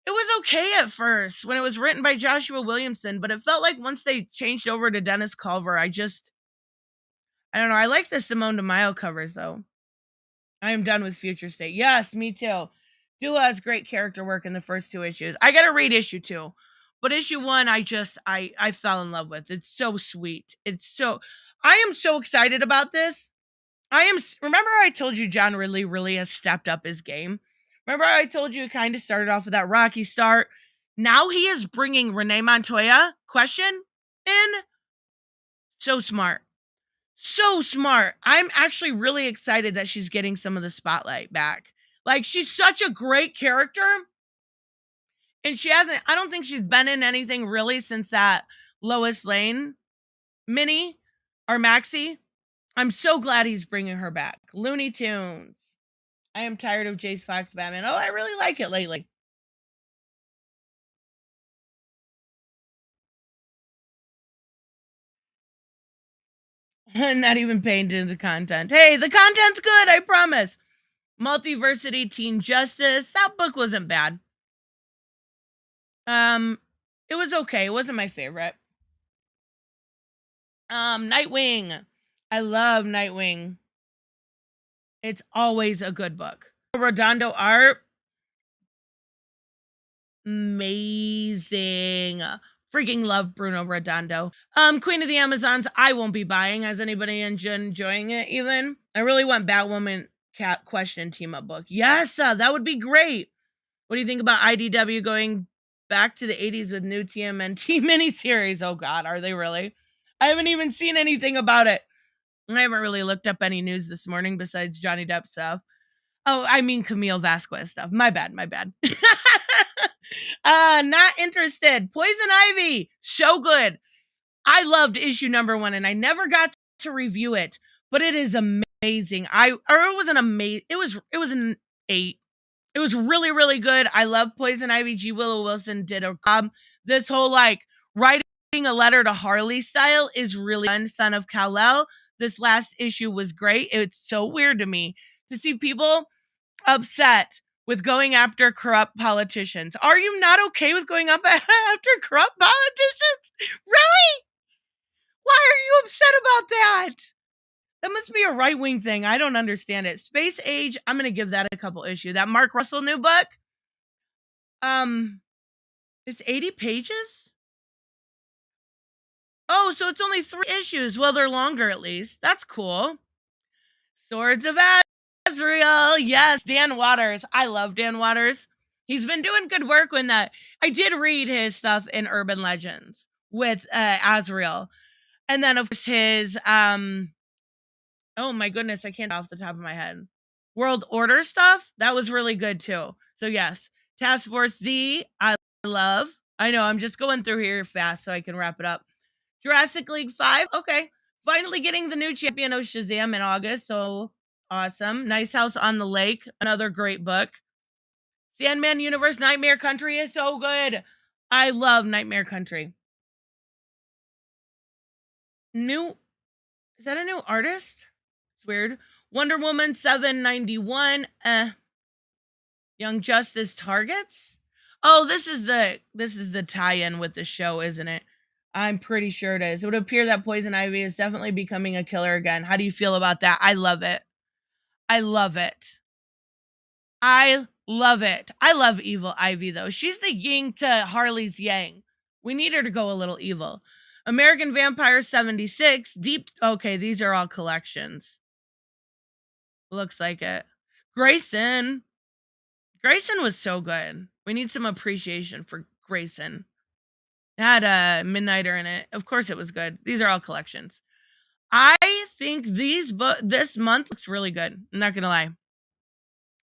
It was okay at first when it was written by Joshua Williamson, but it felt like once they changed over to Dennis Culver, I don't know. I like the Simone DeMaio covers though. I am done with Future State. Yes, me too. Dua has great character work in the first 2 issues. I gotta read issue 2, but issue 1, I fell in love with. It's so sweet. I am so excited about this. Remember I told you John Ridley really has stepped up his game. Remember I told you it kind of started off with that rocky start. Now he is bringing Renee Montoya question in. So smart. So smart. I'm actually really excited that she's getting some of the spotlight back. Like, she's such a great character. And I don't think she's been in anything really since that Lois Lane mini or maxi. I'm so glad he's bringing her back. Looney Tunes. I am tired of Jace Fox Batman. Oh, I really like it lately. Not even paying attention to the content. Hey, the content's good, I promise. Multiversity Teen Justice. That book wasn't bad. It was okay. It wasn't my favorite. Nightwing. I love Nightwing. It's always a good book. Redondo art. Amazing. Freaking love Bruno Redondo. Queen of the Amazons, I won't be buying. Has anybody enjoying it even? I really want Batwoman Cat Question team up book. Yes, that would be great. What do you think about IDW going back to the 80s with new TMNT miniseries? Oh God, are they really? I haven't even seen anything about it. I haven't really looked up any news this morning besides Johnny Depp stuff. Oh, I mean Camille Vasquez stuff. My bad. Not interested. Poison Ivy, so good. I loved issue number 1 and I never got to review it, but it is amazing. It was an 8. It was really, really good. I love Poison Ivy. G. Willow Wilson did a this whole like writing a letter to Harley style is really fun. Son of Kal-El. This last issue was great. It's so weird to me to see people upset with going after corrupt politicians. Are you not okay with going up after corrupt politicians? Really? Why are you upset about that? That must be a right-wing thing. I don't understand it. Space Age, I'm going to give that a couple issues. That Mark Russell new book, it's 80 pages? Oh, so it's only 3 issues. Well, they're longer at least. That's cool. Swords of Azrael. Yes, Dan Waters. I love Dan Waters. He's been doing good work with that. I did read his stuff in Urban Legends with Azrael. And then of course his Oh my goodness, I can't off the top of my head. World Order stuff, that was really good too. So yes, Task Force Z, I love. I know I'm just going through here fast so I can wrap it up. Jurassic League 5, okay. Finally getting the new champion of Shazam in August, so awesome. Nice House on the Lake, another great book. Sandman Universe Nightmare Country is so good. I love Nightmare Country. New, is that a new artist? It's weird. Wonder Woman 791. Young Justice Targets. Oh, this is the tie-in with the show, isn't it? I'm pretty sure it is. It would appear that Poison Ivy is definitely becoming a killer again. How do you feel about that? I love it. I love it. I love it. I love Evil Ivy though. She's the yin to Harley's yang. We need her to go a little evil. American Vampire 76. Deep. Okay, these are all collections. Looks like it. Grayson. Grayson was so good. We need some appreciation for Grayson. It had a Midnighter in it. Of course it was good. These are all collections. I think this month looks really good. I'm not gonna lie.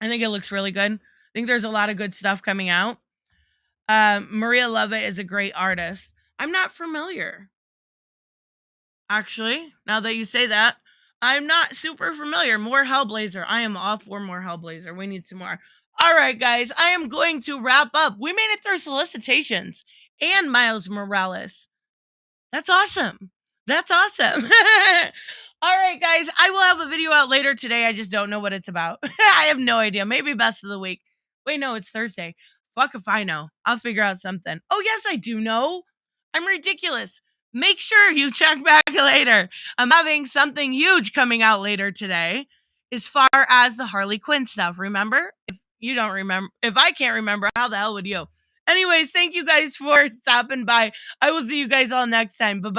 I think it looks really good. I think there's a lot of good stuff coming out. Maria Lovett is a great artist. I'm not familiar. Actually, now that you say that, I'm not super familiar. More Hellblazer. I am all for more Hellblazer. We need some more. All right, guys, I am going to wrap up. We made it through Solicitations and Miles Morales. That's awesome. That's awesome. All right, guys, I will have a video out later today. I just don't know what it's about. I have no idea. Maybe best of the week. Wait, no, it's Thursday. Fuck if I know. I'll figure out something. Oh, yes, I do know. I'm ridiculous. Make sure you check back later. I'm having something huge coming out later today as far as the Harley Quinn stuff. Remember? If you don't remember, if I can't remember, how the hell would you? Anyways, thank you guys for stopping by. I will see you guys all next time. Bye bye.